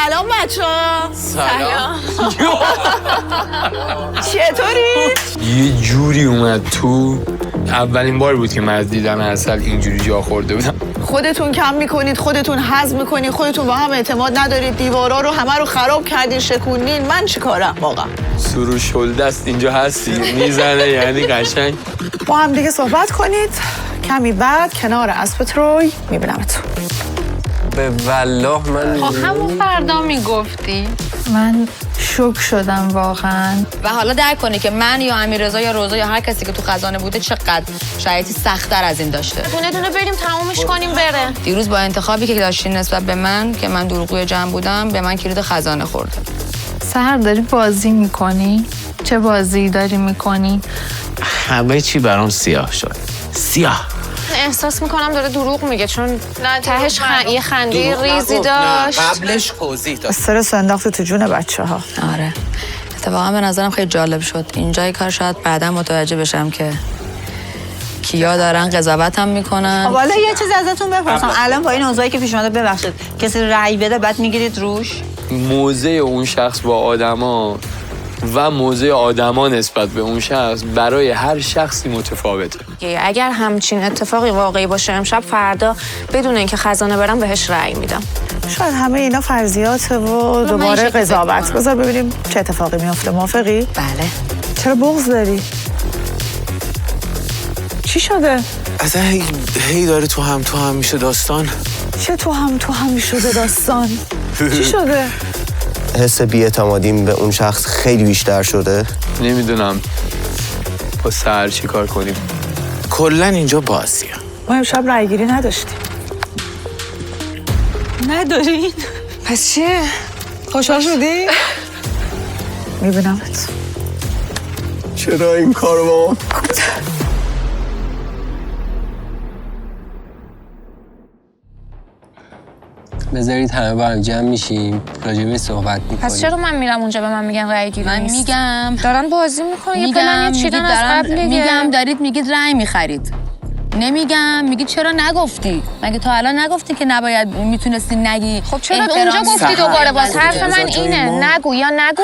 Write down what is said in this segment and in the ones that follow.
سلام بچه‌ها. سلام. چطوری؟ یه جوری اومد تو. اولین بار بود که من از دیدن عسل اینجوری جا خورده بودم. خودتون کم میکنید، خودتون هضم میکنید، خودتون با هم اعتماد ندارید، دیوارا رو همه رو خراب کردین، شکوندین. من چیکارم واقعا؟ سروش شلدست اینجا هستی میزنه، یعنی قشنگ. با هم دیگه صحبت کنید. کمی بعد کنار اسب تروی میبینمتون. به والله من همون فردا میگفتی. من شوک شدم واقعا. و حالا درک کنی که من یا امیررضا یا روزا یا هر کسی که تو خزانه بوده چقدر شرایطی سخت‌تر از این داشته. دونه دونه بریم تمومش کنیم بره. دیروز با انتخابی که داشتین نسبت به من که من دروغگوی جمع بودم، به من کلید خزانه خورده. سحر داری بازی میکنی؟ چه بازی داری میکنی؟ همه چی برام سیاه شد. سیاه. احساس میکنم داره دروغ میگه، چون تهش یه خنده ریزی داشت. قبلش توضیح داد. استرس انداخت تو جون بچه‌ها. آره. اتفاقا به نظرم خیلی جالب شد. اینجای کار شاید بعدا متوجه بشم که کیا دارن قضاوتم میکنن. حالا یه چیز ازتون بپرسم، الان با این اوضاعی که پیش اومده، ببخشید کسی رأی بده بعد میگیرید روش؟ موضع اون شخص با آدما و موضع آدما نسبت به اون شخص برای هر شخصی متفاوته. اگر همچین اتفاقی واقعی باشه امشب، فردا بدون اینکه خزانه برم بهش رأی میدم. شاید همه اینا فرضیاته و دوباره قضاوت. بذار ببینیم چه اتفاقی میفته. موافقی؟ بله. چرا بغض داری؟ چی شده؟ اصلا هی داره تو هم میشه داستان. چه تو هم میشده داستان؟ چی شده؟ حس بی‌اعتمادیم به اون شخص خیلی بیشتر شده. نمیدونم با سحر چی کار کنیم. کلا اینجا بازیه. ما امشب رایگیری نداشتیم. ندارین؟ پس چیه؟ خوشحال شدی؟ میبینمت. چرا این کارو با ما؟ بذارید همه با هم جمع میشیم راجبه صحبت میکنیم. پس چرا من میرم اونجا به من میگن رأی گیری من نیست؟ میگم دارن بازی میکنن، یه پلن چیدن از قبل دیگه. میگم دارید میگید رأی میخرید. نمیگم میگید چرا نگفتی؟ مگه تا الان نگفتی که نباید میتونستی نگی؟ خب چرا اونجا گفتی دوباره؟ باز حرف من اینه، نگو یا نگو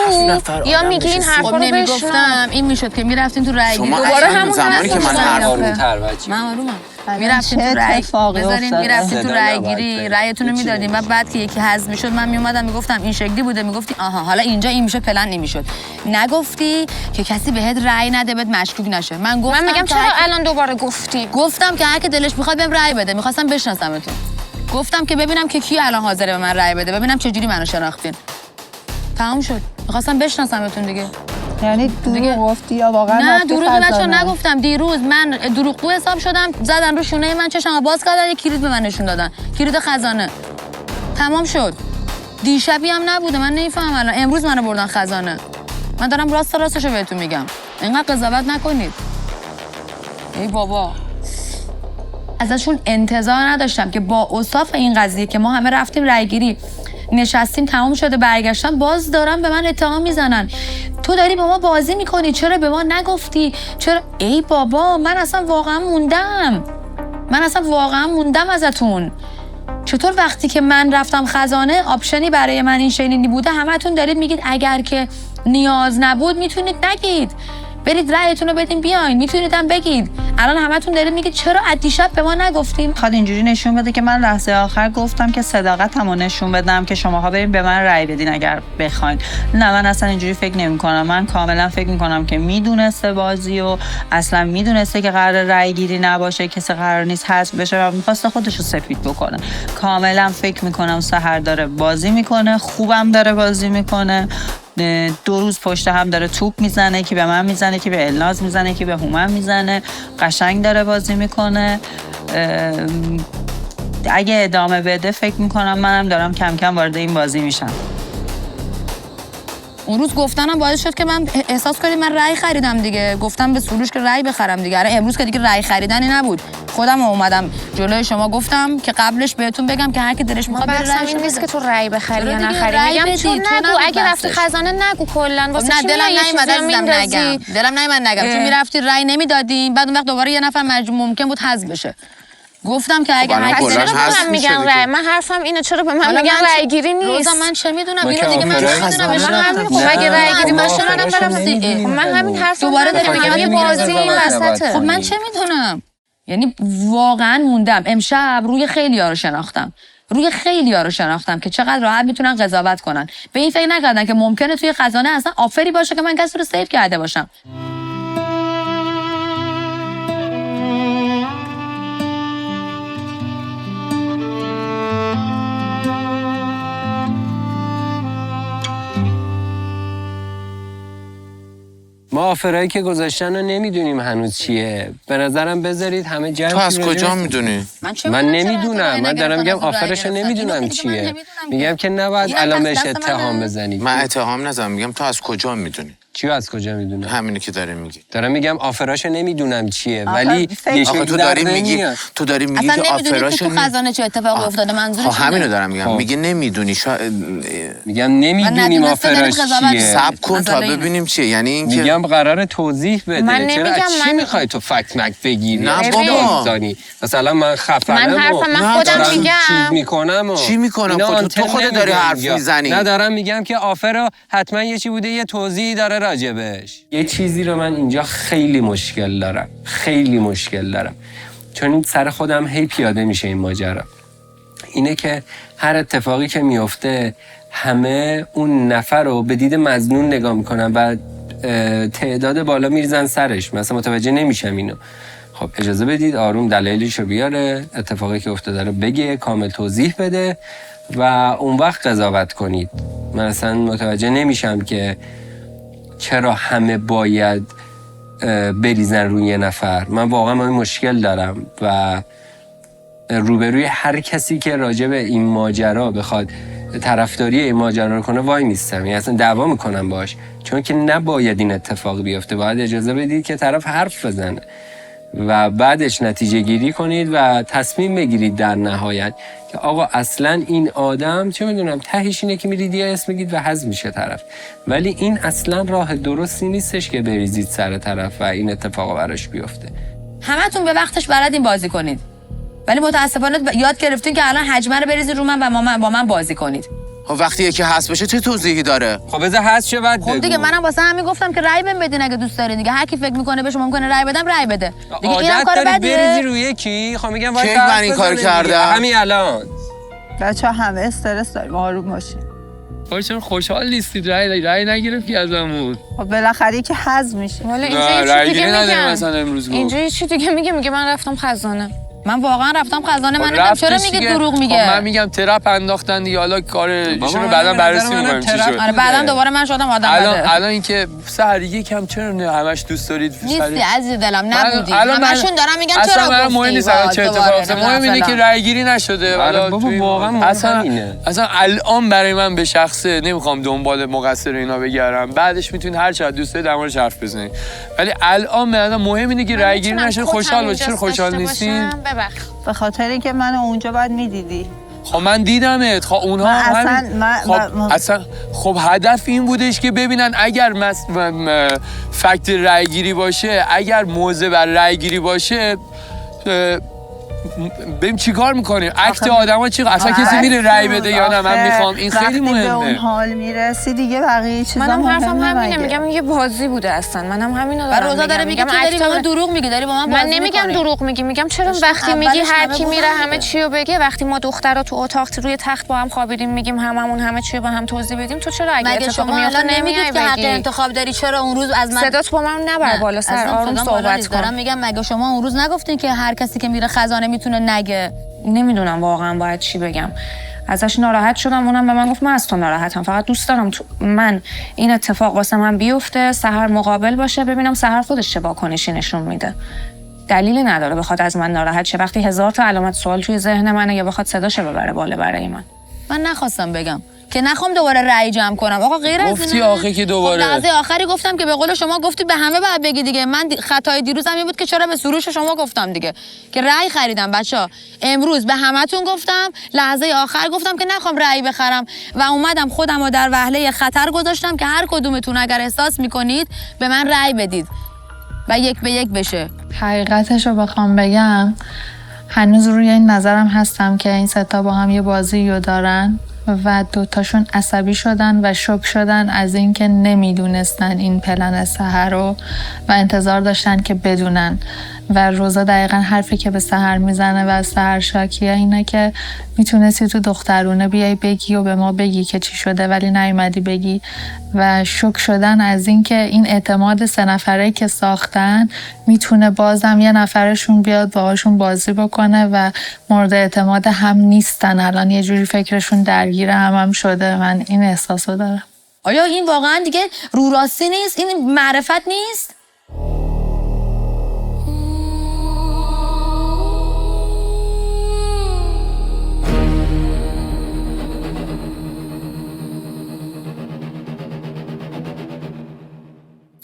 یا میگی این حرفا رو نمیگفتم. این میشد که میرفتین تو رأی گیری. دوباره همون زمانی که من حرف من آرومم. میرفتین تو رأی بذارین، میرفتین تو رأی گیری، رأیتون رو میدادین و بعد که یکی حذف میشد من میومدم میگفتم این شکلی بوده، میگفتی آها حالا اینجا این میشه پلن نمیشد. نگفتی که کسی بهت رأی نده، بهت مشکوک نشه. من میگم چرا الان دوباره گفتی؟ گفتم که هر کی دلش میخواد بهم رأی بده، میخواستم بشناسمتون. گفتم که ببینم که کی الان حاضره به من رأی بده، ببینم چه جوری منو شناختین. تمام شد. میخواستم بشناسمتون دیگه. یعنی دروغ گفتی یا واقعا؟ نه دروغ نگفتم. دیروز من دروغگو حساب شدم، زدن رو شونه من، چشمو باز کردن، کلید به من نشون دادن، کلید خزانه. تمام شد. دیشبی هم نبوده، من نمیفهمم الان. امروز منو بردن خزانه. من دارم راستشو بهتون میگم. اینقدر قضاوت نکنید. ای بابا. ازشون انتظار نداشتم که با اوصاف این قضیه که ما همه رفتیم رایگیری، نشستیم تمام شده، برگشتن باز دارن به من اتهام میزنن. تو داری با ما بازی میکنی، چرا به ما نگفتی؟ چرا؟ ای بابا من اصلا واقعا موندم ازتون. چطور وقتی که من رفتم خزانه آپشنی برای من این شنیدی بوده، همتون دارید میگید اگر که نیاز نبود میتونید نگید، برید رأیتون رو بدین بیاین، میتونید هم بگید. الان همتون دارید میگید چرا از دیشب به ما نگفتیم؟ میخواد اینجوری نشون بده که من لحظه آخر گفتم که صداقتمو نشون بدم که شماها برید به من رأی بدین اگر بخواید. نه من اصلا اینجوری فکر نمی‌کنم. من کاملا فکر می‌کنم که میدونسته بازی و اصلا میدونسته که قرار رأی گیری نباشه، کسی قرار نیست حذف بشه و می‌خواسته خودشو سفید بکنه. کاملا فکر می‌کنم سحر داره بازی میکنه، خوبم داره بازی میکنه. 2 روز پشت هم داره توپ میزنه، که به من میزنه، که به الناز میزنه، که به هومن میزنه. قشنگ داره بازی میکنه. اگه ادامه بده فکر میکنم منم دارم کم کم وارد این بازی میشم. اون روز گفتنم باعث شد که من احساس کنم من رأی خریدم دیگه. گفتم به سروش که رأی بخرم دیگه. امروز که دیگه رأی خریدنی نبود. خودم اومدم جلوی شما گفتم که قبلش بهتون بگم که هر کی دلش میخواد بره رأی نیست که تو رأی بخری یا نخری. میگم چون نگو، اگه رفتی خزانه نگو کلا. واسه چی دلم نمیاد نگم. چون میرفتی رأی نمیدادین، بعد اون وقت دوباره یه نفر ممکن بود حذف بشه. گفتم که اگر الان هر کلاً چرا به هست من میشه میگن دیگه. رأی؟ من حرفم اینه، چرا به من حالا میگن من رأی گیری نیست؟ روزا من چه میدونم من دیگه که من آفرین چه میدونم من همین خب مگه رأی گیری من باشه شدم منم برم نمی‌دونیم من همین حرف دوباره داری میگم میگم یه بازی این وسطه. خب من چه میدونم. یعنی واقعا موندم. امشب روی خیلی‌ها رو شناختم که چقدر راحت میتونن قضاوت کنن. به این فکر نکردن که ممکنه توی خزانه اصلا آفری باشه که من کسی رو سیو کرده باشم. ما آفرایی که گذاشتن رو نمیدونیم هنوز چیه. به نظرم بذارید همه جمع تو از شیم کجا راجع- میدونی؟ من نمیدونم. من دارم میگم آفرش رو نمیدونم چیه. میگم که نباید الان بهش اتهام بزنید. من اتهام نزدم، میگم تو از کجا میدونی؟ چیو از کجا میدونم؟ همینی که داری میگی. دارم میگم آفراشو نمیدونم چیه، ولی یه آخه تو داری میگی اصلا که نمیدونی که آفراشو تو خزانه چه اتفاقی افتاده. منظورش خب همینو اینه. دارم میگم. میگه نمیدونی میگم نمیدونیم ندونسته آفراش دارید قضاوت چیه. صبر کن تا مسئله اینه. ببینیم چیه. یعنی اینکه میگم قراره توضیح بده. من چرا نمیگم چی من- میخوای تو فکت مک بگیری؟ نه چی بابا. می‌زنی؟ مثلا من خفنم من حرفم من خودم دارم چیز میگم میکنم چی میکنم؟ اینا خودت- آنتن تو خودت داری نمی‌زنی حرف یا؟ میزنی. نه دارم میگم که آفر حتما یه چی بوده، یه توضیحی داره راجبش. یه چیزی رو من اینجا خیلی مشکل دارم چون این سر خودم هی پیاده میشه این ماجرا. اینه که هر اتفاقی که میفته همه اون نفر رو به دید مظنون نگاه میکنن و تعداد بالا میریزن سرش. مثلا متوجه نمیشم اینو. خب اجازه بدید آروم دلایلش رو بیاره، اتفاقی که افتاده رو بگه، کامل توضیح بده و اون وقت قضاوت کنید. من اصلا متوجه نمیشم که چرا همه باید بریزن روی یه نفر. من واقعا من مشکل دارم و روبروی هر کسی که راجع به این ماجرا بخواد طرفداری این ماجرا رو کنه وای میستم. یعنی اصلا دعوا میکنم باش، چون که نباید این اتفاق بیفته. باید اجازه بدید که طرف حرف بزنه و بعدش نتیجه گیری کنید و تصمیم بگیرید در نهایت که آقا اصلا این آدم چه میدونم تهش اینه که میرید یه اسم میگید و حذف میشه طرف. ولی این اصلا راه درستی نیستش که بریزید سر طرف و این اتفاق براش بیفته. همتون به وقتش بلدین بازی کنید. ولی متاسفانه یاد گرفتین که الان حجمه رو بریزید رو من و با من بازی کنید. خب وقتی یکی هست بشه چه توضیحی داره؟ خب بذار هست شو بعد خب دیگه منم واسه همین گفتم که رأی بهم بدین اگه دوست دارین دیگه. هر کی فکر میکنه بهش ممکنه رأی بدم رأی بده. دیگه اینم کار داری بدیه. بریزی روی یکی. خب میگم وای کی من این کارو کردم؟ همین الان. بچه‌ها همه استرس داریم، آروم باشین. چون خوشحال نیستید رأی نگرفتی ازمون. خب بالاخره که حذف میشه. ولی اینجا نه یه چی رأی دیگه گیری نداریم میگم. مثلا امروز گفت. اینجا یه چی دیگه میگه من رفتم خزانه. من واقعا رفتم خزانه. من خب نمیدونم چرا رفتش میگه دیگه. دروغ خب میگه. من میگم ترپ انداختن دیگه. حالا کار ایشونو من بعدا به بررسی نظر می‌کنیم منم چی ترپ شد. آره بعدا دوباره من شدم آدم بده. الان اینکه سحر یکم چرا همش دوست دارید نیستی عزیز دلم نبودی. الان من- همشون دارم میگم اصلا چرا برام گفتی. مهم نیست الان چه اتفاقی افتاد. مهم اینه که رأی گیری نشده. آره بابا واقعا مهم همینه. اصلا الان برای من به شخصه نمیخوام دنبال مقصر اینا بگردم. بعدش میتونید هر چقدر دوست دارید در موردش حرف بزنید. ولی الان به نظرم مهم اینه که رأی گیری نشده. خوشحال باشید. چرا خوشحال نیستین؟ به خاطر اینکه منو اونجا باید میدیدی. خب من دیدمت. خب اونها من اصلا- همین من- خب اصلا خب هدف این بودش که ببینن اگر فکت رأی گیری باشه، اگر موضع بر رأی گیری باشه بریم چیکار میکنیم؟ اکت آدما چی؟ اصلا کسی میره رأی بده یا نه؟ من میخوام این خیلی وقتی به اون مهمه. حال میرسی دیگه بقیه چیزا منم حرفم مهمه همینه. مگه. میگم یه بازی بوده اصلا. منم همینو و دارم روزا داره میگه تو داری به من دروغ میگی، داری با من بازی من نمیگم می‌کنی. دروغ میگی. میگم چرا وقتی اولش میگی هر همه کی بودن میره دیگه. همه چی رو بگه، وقتی ما دخترها تو اتاق روی تخت با هم خوابیدیم میگیم هممون همه چی رو با هم توضیح بدیم، تو چرا اگه مگه اتفاق شما میفته الان نمیای نمیگید که حق بگی؟ انتخاب داری؟ چرا اون روز از من صدات با من نبر بالا سر، اصلا آروم صدام بالا صحبت نیست. دارم کن. میگم مگه شما اون روز نگفتین که هر کسی که میره خزانه میتونه نگه؟ نمیدونم واقعا باید چی بگم. ازش ناراحت شدم، اونم به من گفت من از تو ناراحتم، فقط دوست دارم من این اتفاق واسه من بیفته، سحر مقابل باشه، ببینم سحر خودش چه واکنشی نشون میده. دلیلی نداره بخواد از من ناراحت شه وقتی هزار تا علامت سوال توی ذهن منه یا بخواد صداشو ببره بالا برای من نخواستم بگم که نخوام دوباره رأی جمع کنم. آقا غیر از گفتی آخه که دوباره. خب لحظه آخری گفتم که به قول شما گفتید به همه باید بگی دیگه. من خطای دیروزم این بود که چرا به سروش شما گفتم دیگه که رأی خریدم. بچه‌ها امروز به همتون گفتم، لحظه آخر گفتم که نخوام رأی بخرم و اومدم خودم رو در وهله خطر گذاشتم که هر کدومتون اگر احساس میکنید به من رأی بدید و یک به یک بشه. حقیقتش رو بخوام بگم هنوز روی این نظرم هستم که این ستا با هم یه بازی رو دارن و دوتاشون عصبی شدن و شوک شدن از اینکه نمیدونستن این پلن سحر رو و انتظار داشتن که بدونن. و روزا دقیقا حرفی که به سحر میزنه و سحر شاکیه اینه که میتونستی تو دخترونه بیای بگی و به ما بگی که چی شده ولی نیومدی بگی. و شوک شدن از اینکه این اعتماد 3 نفره که ساختن میتونه بازم یه نفرشون بیاد باهاشون بازی بکنه و مورد اعتماد هم نیستن. الان یه جوری فکرشون درگیر هم شده. من این احساسو دارم. آیا این واقعا دیگه رو راستی نیست؟ این معرفت نیست؟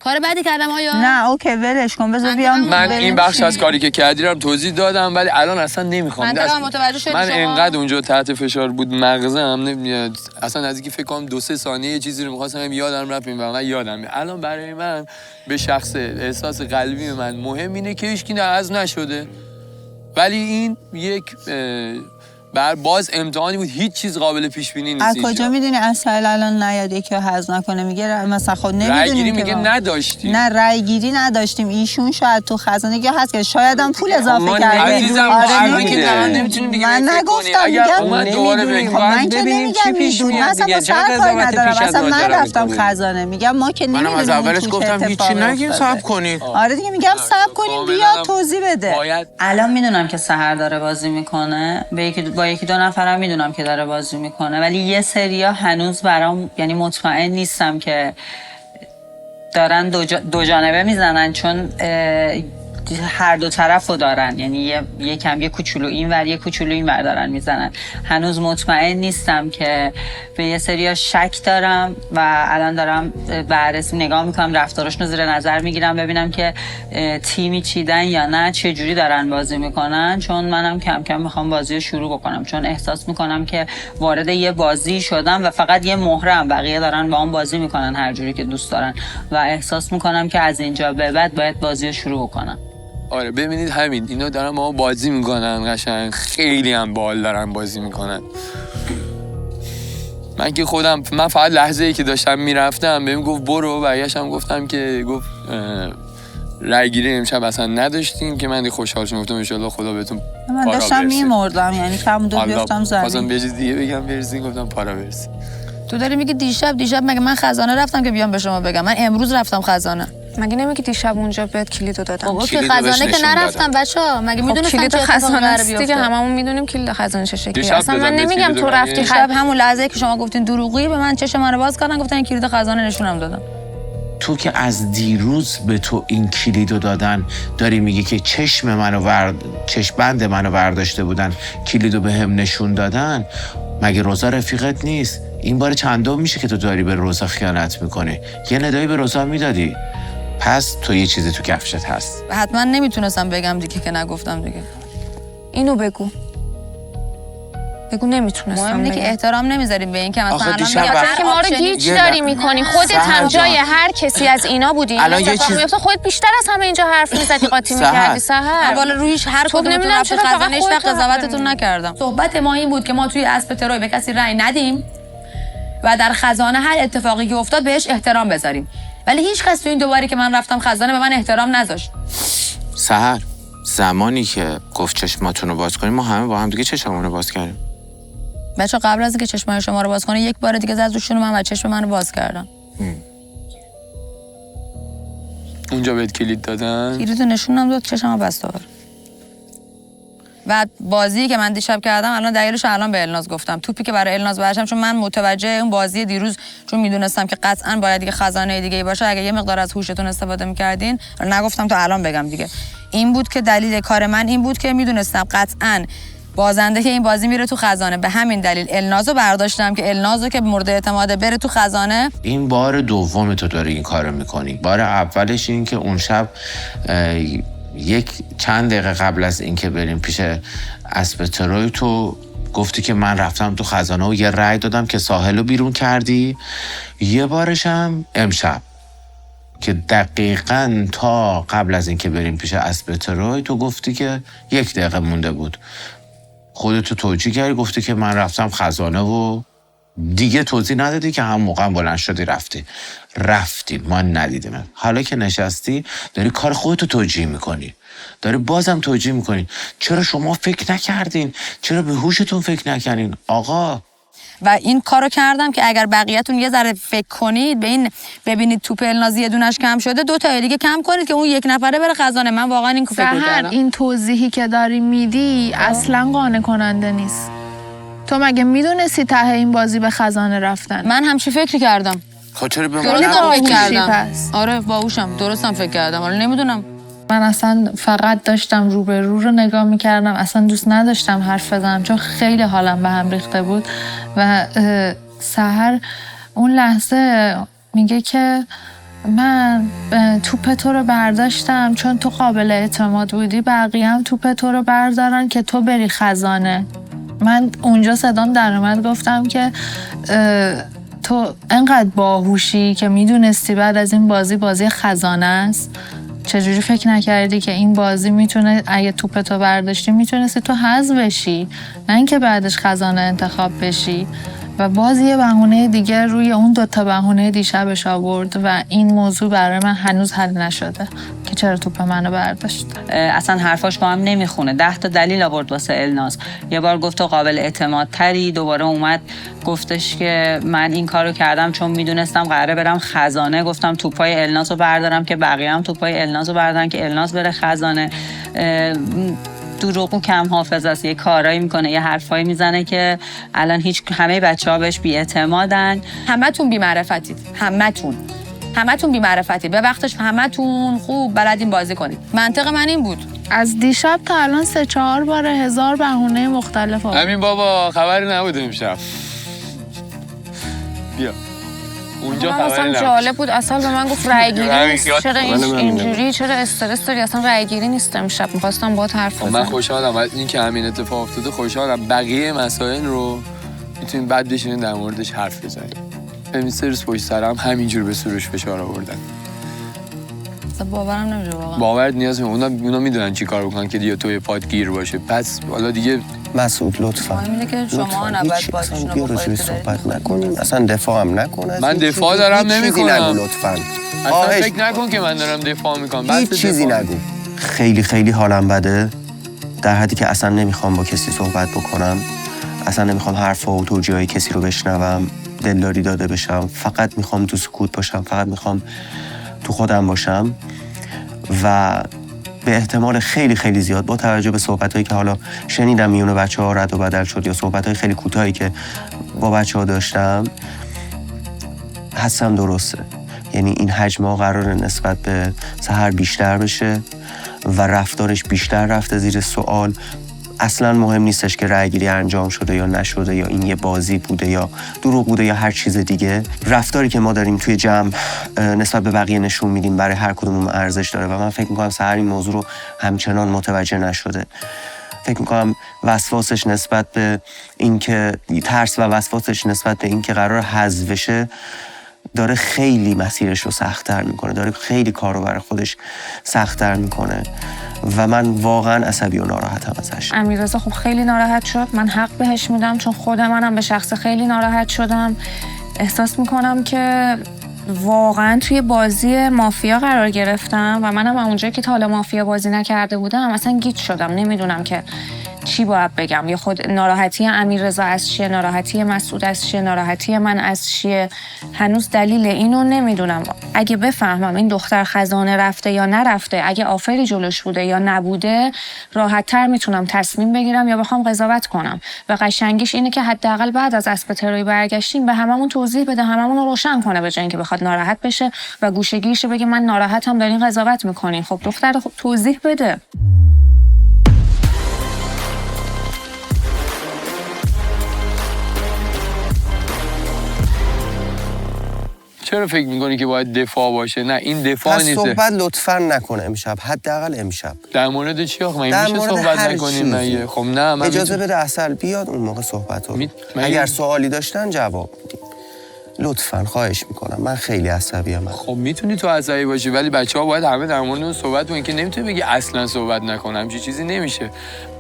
کار بدی کردم آیا؟ نه اوکی ولش کن بذار بیام. من این بخش از کاری که کردی رو توضیح دادم ولی الان اصلا نمیخوام. من دارم متوجه شدی من شما. انقدر اونجا تحت فشار بود مغزم اصلا از اینکه فکر کنم 2-3 ثانیه یه چیزی رو می‌خواستم یادم رفت این واقعا یادم. الان برای من به شخص احساس قلبی من مهم اینه که هیچ کی ناراض نشده. ولی این یک باز امتحانی بود. هیچ چیز قابل پیش بینی نیست. از کجا میدونی اصلا الان نیاد یکی رو حذف نکنه؟ میگه مثلا خود نمیدونیم. رای گیری میگه نداشتیم. نه رای گیری نداشتیم. ایشون شاید تو خزانگی هست که شاید هم پول اضافه کرده. عزیزم آره که نمیتونیم دیگه. من نگفتم میگم من که نمیگم ایشون. مثلا با سر کار ندارم. اصلا من رفتم خزانه میگم ما که نمیدونیم. منم از اولش گفتم هیچی نگین صبر کنید. آره دیگه میگم صبر کنیم بیا توضیح بده. الان میدونم که سحر داره بازی میکنه. با یکی 2 نفرم میدونم که داره بازی میکنه ولی یه سریا هنوز برام یعنی مطمئن نیستم که دارن دو جانبه میزنن چون هر دو طرف رو دارن. یعنی یه کوچولو این ور یه کوچولو این ور دارن میزنن. هنوز مطمئن نیستم که به یه سریا شک دارم و الان دارم بررسی نگاه میکنم رفتاراشون رو زیر نظر میگیرم ببینم که تیمی چیدن یا نه چه جوری دارن بازی میکنن. چون منم کم کم میخوام بازی رو شروع بکنم چون احساس میکنم که وارد یه بازی شدم و فقط یه مهرم بقیه دارن با هم بازی میکنن هر جوری که دوست دارن و احساس میکنم که از اینجا به بعد باید بازی رو شروع بکنم. آره ببینید همین اینا دارن ما بازی میکنن قشنگ خیلی هم باحال دارن بازی میکنن. من فقط لحظه ای که داشتم میرفتم بهم گفت برو برگشتم گفتم که گفت رای گیری امشب اصلا نداشتیم که من خوشحال شدم گفتم ان شاء الله خدا بهتون من داشتم میمردم یعنی کم دو بیفتم زمین. خواستم یه چیز دیگه بگم برسین گفتم پارا برسین. تو داری میگی دیشب مگه من خزانه رفتم که بیام به شما بگم؟ من امروز رفتم خزانه. مگه نمیگی دیشب اونجا بهت کلیدو دادم؟ بابا که خزانه که نرفتم بچه‌ها. مگه میدونستم کلید چه خزانه است بیفته؟ دیگه هممون میدونیم کلید خزانه چه شکلی. دیشب اصلا من نمیگم تو رفتی دیشب همون لحظه که شما گفتین دروغی به من چشم منو باز کردن گفتن کلید خزانه نشونم دادم. تو که از دیروز به تو این کلیدو دادن داری میگی که چشم‌بند منو برداشته بودن کلیدو به هم نشون دادن. مگه روزا رفیقت نیست؟ این بار چندم میشه که تو داری به روزا خیانت میکنی؟ یه ندایی به روزا میدادی. پس تو یه چیزی تو کفشت هست. حتما نمیتونستم بگم دیگه که نگفتم دیگه. اینو بگو نمیتونستم مهم اینه که احترام نمیذاریم به این که مثلا الان میگم که ما رو گیج داری میکنی. خودت هم جای هر کسی از اینا بودی. الان یه چیز خودت بیشتر از همه اینجا حرف میزدی قاطی میکردی سحر. والا رویش هر کدومتون رفت خزانه هیچ وقت قضاوتتون نکردم. صحبت ما این بود که ما توی اسب تروی به کسی رأی ندیم و در خزانه هر اتفاقی که افتاد بهش احترام بذاریم. ولی هیچ کس تو این دوباری که من رفتم خزانه به من احترام نذاشت. سحر زمانی که گفت چشماتون رو باز کنیم ما همه با هم دیگه چشممون رو باز کردیم. بچه قبل از اینکه چشمای شما رو باز کنه یک بار دیگه زد روشون من و چشم منو باز کردم. اونجا بهت کلید دادن؟ کلیدو نشونم داد چشمو بست دوباره. و بازی که من دیشب کردم الان دلیلش الان به الناز گفتم. توپی که برای الناز برداشتم چون من متوجه اون بازی دیروز چون میدونستم که قطعاً باید دیگه خزانه دیگه باشه اگه یه مقدار از هوشتون استفاده می‌کردین نگفتم تا الان بگم دیگه. این بود که دلیل کار من این بود که میدونستم قطعاً بازنده که این بازی میره تو خزانه. به همین دلیل النازو برداشتم که النازو که مورد اعتماده بره تو خزانه. این بار دوم تو داری این کارو میکنی. بار اولش این که اون شب چند دقیقه قبل از اینکه بریم پیش اسب تروی تو گفتی که من رفتم تو خزانه و یه رأی دادم که ساحل رو بیرون کردی. یه بارش هم امشب که دقیقاً تا قبل از اینکه بریم پیش اسب تروی تو گفتی که 1 دقیقه مونده بود. خودتو توجیه کردی، گفتی که من رفتم خزانه و دیگه توضیح ندادی که هم موقع بلند شدی رفتی ما ندیدیم. حالا که نشستی داری کار خودتو توجیه میکنی، داری بازم توجیه میکنی. چرا شما فکر نکردین؟ چرا به هوشتون فکر نکردین؟ آقا و این کارو کردم که اگر بقیه‌تون یه ذره فکر کنید به این، ببینید توپ الناز یه دونش کم شده، 2 تا دیگه کم کنید که اون 1 نفره بره خزانه. من واقعا این فکر کردم. این توضیحی که داری میدی اصلا قانع کننده نیست. تو مگه میدونستی ته این بازی به خزانه رفتن؟ من همچی فکر کردم. خب چرا به درستم فکر کردم. پس. آره باهوشم، درستم فکر کردم. حالا نمیدونم. من اصلا فقط داشتم رو به رو نگاه میکردم، اصلا دوست نداشتم حرف بزنم چون خیلی حالم به هم ریخته بود. و سحر اون لحظه میگه که من توپ تو رو برداشتم چون تو قابل اعتماد بودی، بقیه هم توپ تو رو بردارن که تو بری خزانه. من اونجا صدام در اومد، گفتم که تو انقدر باهوشی که میدونستی بعد از این بازی خزانه است. چجوری فکر نکردی که این بازی میتونه اگه توپتو برداشتی میتونستی تو حذف بشی، نه اینکه بعدش خزانه انتخاب بشی. و باز یه بهونه دیگه روی اون 2 تا بهونه دیشبش آورد و این موضوع برای من هنوز حل نشده که چرا توپ منو برداشت. اصلا حرفاش با هم نمیخونه. 10 تا دلیل آورد واسه الناز. یه بار گفت تو قابل اعتماد تری، دوباره اومد گفتش که من این کارو کردم چون میدونستم قراره برم خزانه، گفتم توپای الناز رو بردارم که بقیه هم توپای الناز رو بردارن که الناز بره خزانه. دروغ و کم حافظ است، یه کارایی میکنه، یه حرفایی میزنه که الان همه بچه‌ها بهش بی‌اعتمادن. همتون بی‌معرفتید، همتون بی‌معرفتید. به وقتش همتون خوب بلدین بازی کنید. منطق من این بود. از دیشب تا الان 3-4 بار 1000 بهونه مختلف آورد. همین بابا خبری نبود امشب. بیا اونجا خبری اصلا نبود. جالب بود. اصلا به من گفت رای گیری نیست. چرا اینجوری؟ چرا استرس داری؟ اصلا رای گیری نیست امشب. می‌خواستم باهات حرف بزنم. من خوشحالم از این که همین اتفاق افتاده. خوشحالم بقیه مسائل رو میتونیم بعد بشینیم در موردش حرف بزنیم. ببین سرس پشت سرم همینجور به سروش فشار آوردن. باورم نمیشه واقعا. باور نیاز اونا میدونن چی کار بکنن که دیگه توی پاد گیر باشه. پس حالا دیگه مسعود لطفا اینه که شما نباید بازیشون رو بخورید. صحبت نکنیم، اصلا دفاع هم نکن. من دفاع دارم نمیکنم. نگو لطفا. اصلا فکر نکن که من دارم دفاع میکنم. هیچ چیزی نگو. خیلی خیلی حالم بده، در حدی که اصلا نمیخوام با کسی صحبت بکنم، اصلا نمیخوام حرفا و توجیه‌های کسی رو بشنوم، دلداری داده بشم. فقط میخوام تو سکوت باشم، فقط میخوام تو خودم باشم. و به احتمال خیلی خیلی زیاد با توجه به صحبتایی که حالا شنیدم میون بچه‌ها رد و بدل شد یا صحبتای خیلی کوتاهی که با بچه‌ها داشتم، حدسم درسته. یعنی این حجم‌ها قراره نسبت به سحر بیشتر بشه و رفتارش بیشتر رفته زیر سوال. اصلا مهم نیستش که رأی‌گیری انجام شده یا نشده یا این یه بازی بوده یا دروغ بوده یا هر چیز دیگه. رفتاری که ما داریم توی جمع نسبت به بقیه نشون میدیم برای هر کدومون ارزش داره و من فکر می‌کنم سحر این موضوع رو همچنان متوجه نشده. فکر می‌کنم وسواسش نسبت به اینکه ترس و وسواسش نسبت به اینکه قرار حذف بشه داره خیلی مسیرش رو سخت‌تر میکنه، داره خیلی کار رو برای خودش سخت‌تر میکنه و من واقعا عصبی و ناراحتم ازش. امیررضا خب خیلی ناراحت شد. من حق بهش میدم چون خود منم به شخص خیلی ناراحت شدم. احساس میکنم که واقعا توی بازی مافیا قرار گرفتم و منم اونجایی که تا حالا مافیا بازی نکرده بودم اصلا گیج شدم. نمیدونم که چی باید بگم. یا خود ناراحتی امیررضا از چیه، ناراحتی مسعود از چیه، ناراحتی من از چیه. هنوز دلیل اینو نمیدونم. اگه بفهمم این دختر خزانه رفته یا نرفته، اگه آفری جلوش بوده یا نبوده، راحت‌تر میتونم تصمیم بگیرم یا بخوام قضاوت کنم. و قشنگیش اینه که حداقل بعد از اسب تروی برگشتیم به هممون توضیح بده، هممون رو روشن کنه، به جای اینکه بخواد ناراحت بشه و گوشه‌گیرش بگه من ناراحتم دارین قضاوت میکنین. خب دختر خب توضیح بده. چرا فکر میکنی که باید دفاع باشه؟ نه این دفاع پس نیست. صحبت لطفا نکنه امشب، حداقل امشب. در مورد چی آخه؟ در میشه مورد صحبت هر نکنیم چیزی. مگه؟ خب نه من اجازه بده اصل بیاد اون موقع صحبت رو. اگر سوالی داشتن جواب میدیم. لطفاً خواهش میکنم، من خیلی عصبیم. خب میتونی تو عصبی باشی ولی بچه‌ها باید همه در مورد اون صحبت کنن که نمیتونی بگی اصلا صحبت نکنم، همچین چیزی نمیشه.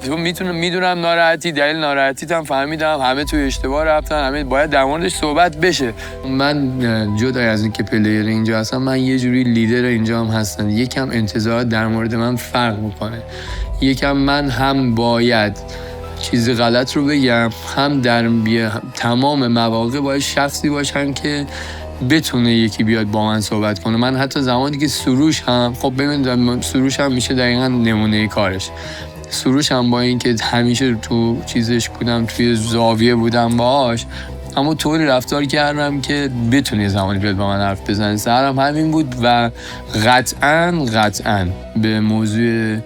تو میدونم ناراحتی، دلیل ناراحتیت هم فهمیدم، همه توی اشتباه رفتن، همه باید در موردش صحبت بشه. من جدا از اینکه پلیر اینجا هستم، من یه جوری لیدر اینجا هم هستم. یکم انتظارات در مورد من فرق میکنه. یکم من هم باید چیز غلط رو بگم، هم در تمام مواقع باید شخصی باشم که بتونه یکی بیاد با من صحبت کنه. من حتی زمانی که سروش هم، خب ببینید سروش هم میشه دقیقا نمونه کارش. سروش هم با اینکه همیشه تو چیزش بودم، توی زاویه بودم باهاش، اما طوری رفتار کردم که بتونه زمانی بیاد با من حرف بزنه. سرم همین بود و قطعاً به موضوع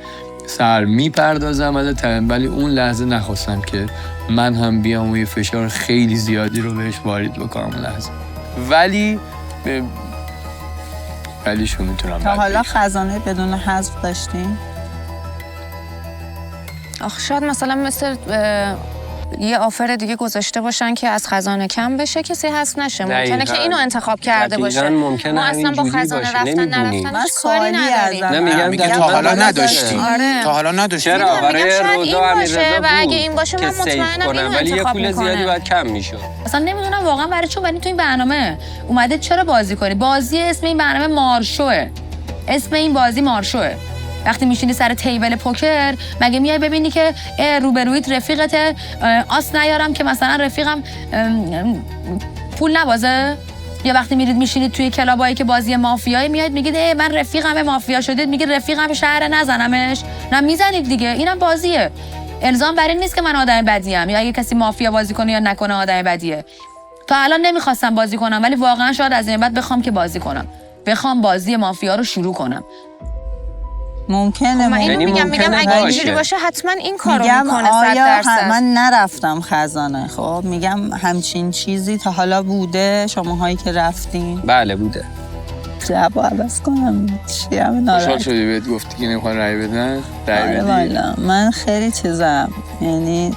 سر میپردازم، ولی اون لحظه نخواستم که من هم بیام و یه فشار خیلی زیادی رو بهش وارد بکنم اون لحظه. ولی شو میتونم. تا حالا خزانه بدون حذف داشتین؟ آخه شاید مثلا مثل یه آفر دیگه گذاشته باشن که از خزانه کم بشه، کسی حذف نشه. ممکنه که اینو انتخاب کرده باشه. ممکنه ما اصلا با خزانه رفتن نرفتنش کاری نداریم. میگن تا حالا نداشتیم. آره. تا حالا نداشتیم. چرا؟ برای روزا باشه و اگه این باشه من مطمئنم اینو ولی یه انتخاب پول زیادی میکنه. باید کم میشد. اصلا نمیدونم واقعا برای چون، ولی تو این برنامه اومده چرا بازی کنی؟ بازی اسم این برنامه مارشوه. اسم این بازی مارشوه. وقتی میشینی سر تیبل پوکر، مگه میای ببینی که روبرویت رفیقته، آس نیارم که مثلا رفیقم پول نبازه؟ یا وقتی میرید میشینید توی کلابایی که بازی مافیایی، میاد میگید من رفیقم مافیا شدید، میگید رفیقم شهر نزنمش. نه میزنید دیگه، اینم بازیه. الزام بر این نیست که من آدم بدیم، یا اگه کسی مافیا بازی کنه یا نکنه آدم بدیه. تا الان نمیخواستم بازی کنم، ولی واقعا شاید از این بعد بخوام که بازی کنم، بخوام بازی مافیا رو شروع کنم. ممکنه. من اینو یعنی میگم ممکنه اگه اینجوری باشه حتما این کارو میکنه 100%. من نرفتم خزانه. خب میگم همچین چیزی تا حالا بوده شماهایی که رفتین؟ بله بوده. جواب عوض کنم چی هم خوشحال ناراحت. شدی بهت گفتی که نمیخوان رأی بدن؟ رأی بدی؟ من خیلی چیزم، یعنی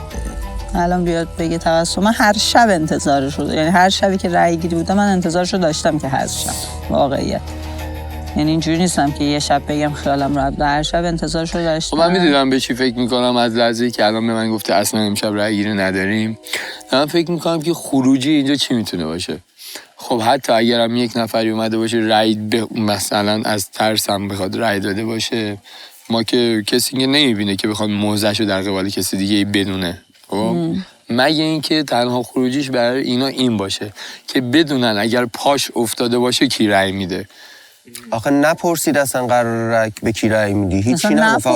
الان بیاد بگه توسط من هر شب انتظارش رو، یعنی هر شبی که رأی گیری بوده من انتظارش رو داشتم که حذف شم. واقعیت یعنی اینجوری نیستم که یه شب بگم خیالم راحت، هر شب انتظارش رو داشتم. من میدونم به چی فکر میکنم از لحظه‌ای که الان به من گفته اصلا امشب رأی گیری نداریم. من فکر میکنم که خروجی اینجا چی میتونه باشه. خب حتی اگرم یک نفری اومده باشه رأی مثلا از ترسم بخواد رأی داده باشه، ما که کسی که نمیبینه که بخواد موضعشو در قبال کسی دیگه بدونه. خب مگه اینکه تنها خروجیش برای اینا این باشه که بدونن اگر پاش افتاده باشه کی رأی میده. آخه نپرسید اصلا قراره به کی رأی میدی، هیچی نگفت.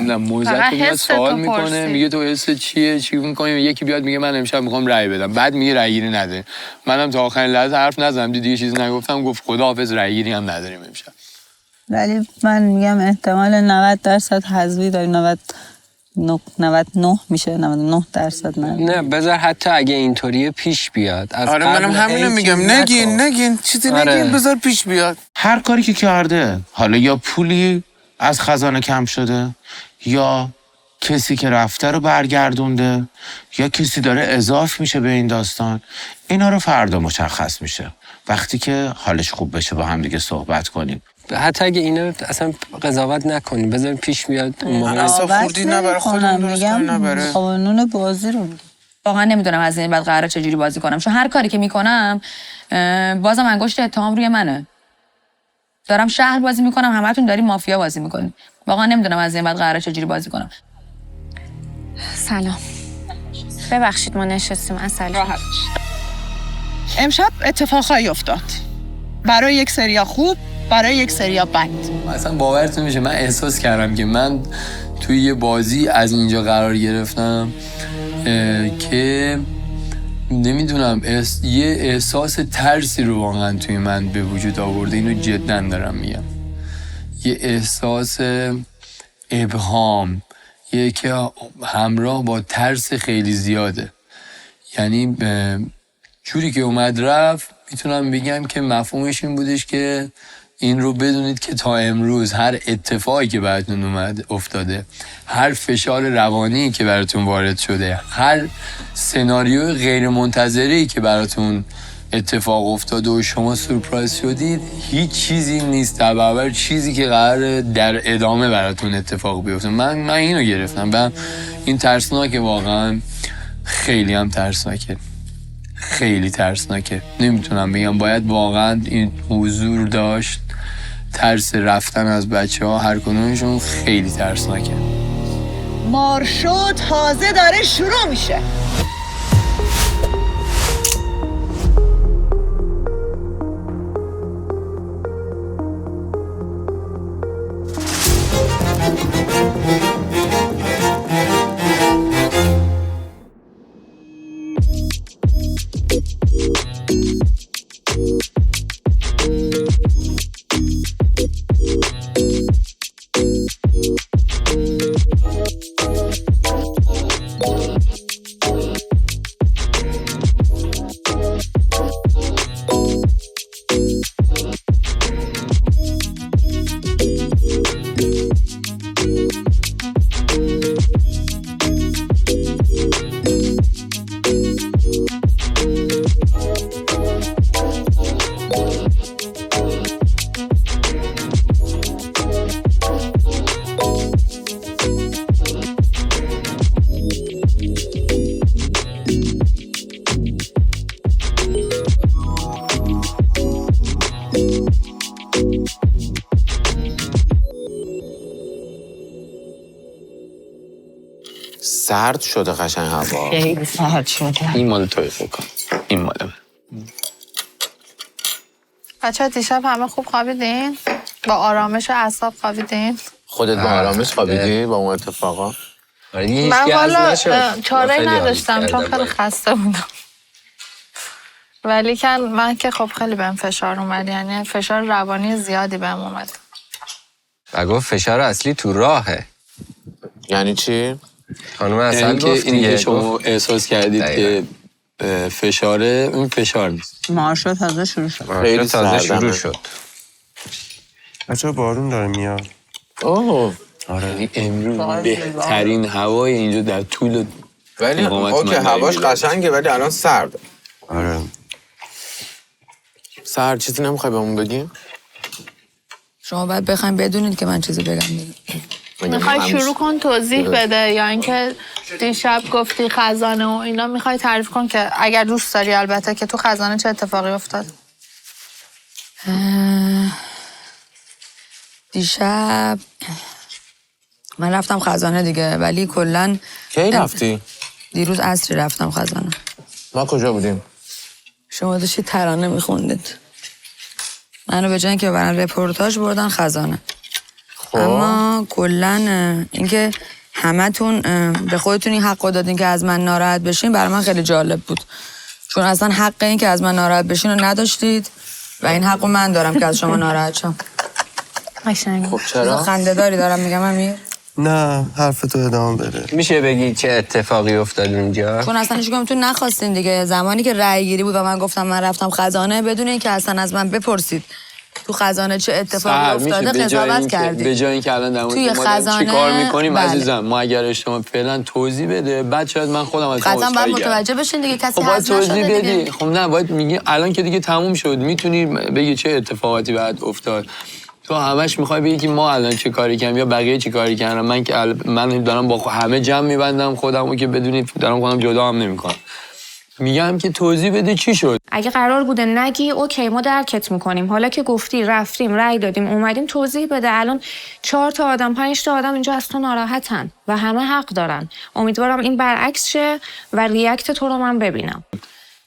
نه موضع تو میاد سوال میکنه، میگه تو حس چیه، چی میکنی؟ یکی بیاد میگه من امشب میخوام رأی بدم، بعد میگه رأی گیری نده. منم تا آخرین لحظه حرف نزدم، دیگه چیزی نگفتم، گفت خداحافظ رأی گیری هم نداریم امشب. ولی من میگم احتمال 90% حذفی داریم. 99 میشه، 99% نه بذار حتی اگه اینطوری پیش بیاد. آره منم همینو میگم، نگین چیزی نگین، بذار پیش بیاد. هر کاری که کرده، حالا یا پولی از خزانه کم شده، یا کسی که رفته رو برگردونده، یا کسی داره اضاف میشه به این داستان، اینا رو فردا مشخص میشه وقتی که حالش خوب بشه با هم دیگه صحبت کنیم. حتی اگه اینا اصلا قضاوت نکنیم، بذاریم پیش میاد اون موقع. اصلا خوردی نبره خودمون درست کنی نبره. قانون بازی رو واقعا نمیدونم از این بعد قراره چجوری بازی کنم، چون هر کاری که میکنم بازم انگشت اتهام روی منه. دارم شهر بازی میکنم، همتون داریم مافیا بازی میکنیم. واقعا نمیدونم از این بعد قراره چجوری بازی کنم. سلام، ببخشید ما نشستیم عسل. راحت. امشب اتفاقایی افتاد، برای یک سریا خوب، برای یک سریا بد. اصلا باورتون میشه من احساس کردم که من توی یه بازی از اینجا قرار گرفتم که نمیدونم یه احساس ترسی رو واقعا توی من به وجود آورده. اینو جدا دارم میگم. یه احساس ابهام، یه که همراه با ترس خیلی زیاده. یعنی جوری که اومد رفت میتونم بگم که مفهومش این بودش که این رو بدونید که تا امروز هر اتفاقی که براتون افتاده، هر فشار روانی که براتون وارد شده، هر سناریوی غیر منتظری که براتون اتفاق افتاد و شما سورپرایز شدید هیچ چیزی نیست در برابر چیزی که قراره در ادامه براتون اتفاق بیفته. من اینو گرفتم و این ترسناکه، واقعا خیلی هم ترسناکه، خیلی ترسناکه. نمیتونم بگم، باید واقعا این حضور داشت. ترس رفتن از بچه‌ها هر کدومشون خیلی ترسناکه. مارشو تازه داره شروع میشه. سرد شده قشنگ هوا. خیلی سرد شده. این مال توی فکر، این مال من. بچه دیشب همه خوب خوابیدین؟ با آرامش اعصاب خوابیدین؟ خودت با آرامش خوابیدی با اون اتفاقا؟ من والا چاره نداشتم چون خیلی خسته بودم. ولی من که خب خیلی بهم فشار اومد، یعنی فشار روانی زیادی بهم اومد. و گفت فشار اصلی تو راهه. یعنی چی؟ خانم اصل گفت اینی که شما احساس کردید که فشاره، اون فشار نیست. مارشو تازه شروع شد. خیلی تازه شروع شد. بچه بارون داره میاد. اوه آره، امروز بهترین هوای اینجا در طول ولی اوکی هواش قشنگه ولی الان سرده. آره. سرد چیزی نمیخوای بهمون بگیم؟ شما باید بخوایم بدونید که من چیزی بگم دیگه. میخوای شروع کن توضیح بده یا اینکه دیشب گفتی خزانه و اینا میخوای تعریف کن که اگر دوست داری البته که تو خزانه چه اتفاقی افتاد؟ دیشب من رفتم خزانه دیگه، ولی کلا کی رفتی؟ دیروز عصری رفتم خزانه. ما کجا بودیم؟ شما داشتید ترانه میخوندید. منو به جای اینکه ببرن رپورتاج بردن خزانه. اما کلا اینکه همتون به خودتون این حقو دادین که از من ناراحت بشین برای من خیلی جالب بود، چون اصلا حق این که از من ناراحت بشین رو نداشتید و این حقو من دارم که از شما ناراحت شم. قشنگ. خب چرا؟ خنده داری دارم میگم امیر؟ نه حرف تو ادامه بده. میشه بگی چه اتفاقی افتاد اونجا؟ چون اصلا هیچکدومتون نخواستین دیگه. زمانی که رأی گیری بود و من گفتم من رفتم خزانه بدون اینکه اصلا از من بپرسید تو خزانه چه اتفاقی افتاده قضاوت کردید. به جای اینکه الان در مورد توی خزانه چی کار میکنیم بله. عزیزم، ما اگر اشتباه فعلا توضیح بده بعد شاید من خودم از شما قطعا باید عذرخواهی متوجه بشین دیگه، کسی خب باید حذف نشده توضیح بدی. دیگه. خب نه باید میگی الان که دیگه تموم شد میتونی بگی چه اتفاقاتی بعد افتاد. تو همش میخوای بگی که ما الان چه کاری کردیم یا بقیه چه کاری کردن. من دارم با همه جمع میبندم خودمو که بدونی دارم خودم جدا هم نمیکنم. میگم که توضیح بده چی شد. اگه قرار بوده نگی اوکی ما درکت میکنیم، حالا که گفتی رفتیم رأی دادیم اومدیم توضیح بده. الان 4 تا آدم 5 تا آدم اینجا از تو ناراحتن و همه حق دارن. امیدوارم این برعکس شه و ریاکت تو رو من ببینم.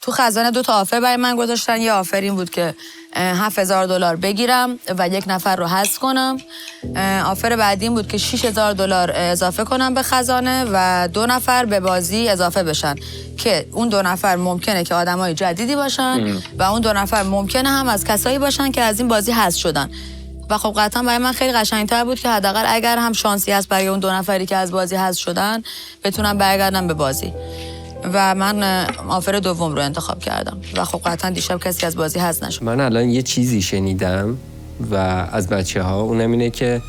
تو خزانه 2 تا آفر برای من گذاشتن. یه آفر این بود که $7,000 بگیرم و 1 نفر رو حذف کنم. آفر بعدی این بود که $6,000 اضافه کنم به خزانه و 2 نفر به بازی اضافه بشن که اون 2 نفر ممکنه که آدمای جدیدی باشن و اون 2 نفر ممکنه هم از کسایی باشن که از این بازی حذف شدن. و خب قطعا برای من خیلی قشنگ‌تر بود که حداقل اگر هم شانسی هست برای اون 2 نفری که از بازی حذف شدن بتونن برگردن به بازی. و من آفر دوم رو انتخاب کردم و خب قطعا دیشب کسی از بازی حذف نشد. من الان یه چیزی شنیدم و از بچه‌ها، اونم اینه که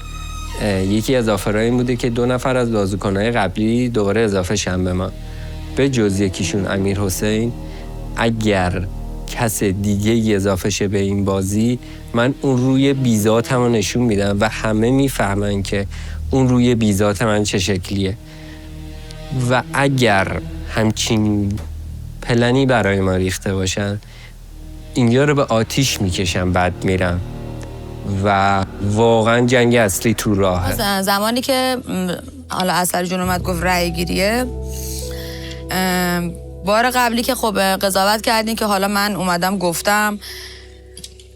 یکی از آفرها این بوده که 2 نفر از بازیکن‌های قبلی دوباره اضافه شن به ما، به جز یکیشون امیرحسین. اگر کس دیگه اضافه شه به این بازی، من اون روی بیزاتم رو نشون میدم و همه میفهمن که اون روی بیزات من چه شکلیه. و اگر همچین پلنی برای ما ریخته باشن، اینجا رو به آتیش میکشم، بعد میرم و واقعا جنگ اصلی تو راهه. زمانی که حالا اثر جون اومد گفت رأی گیریه، بار قبلی که خب قضاوت کردین که حالا من اومدم گفتم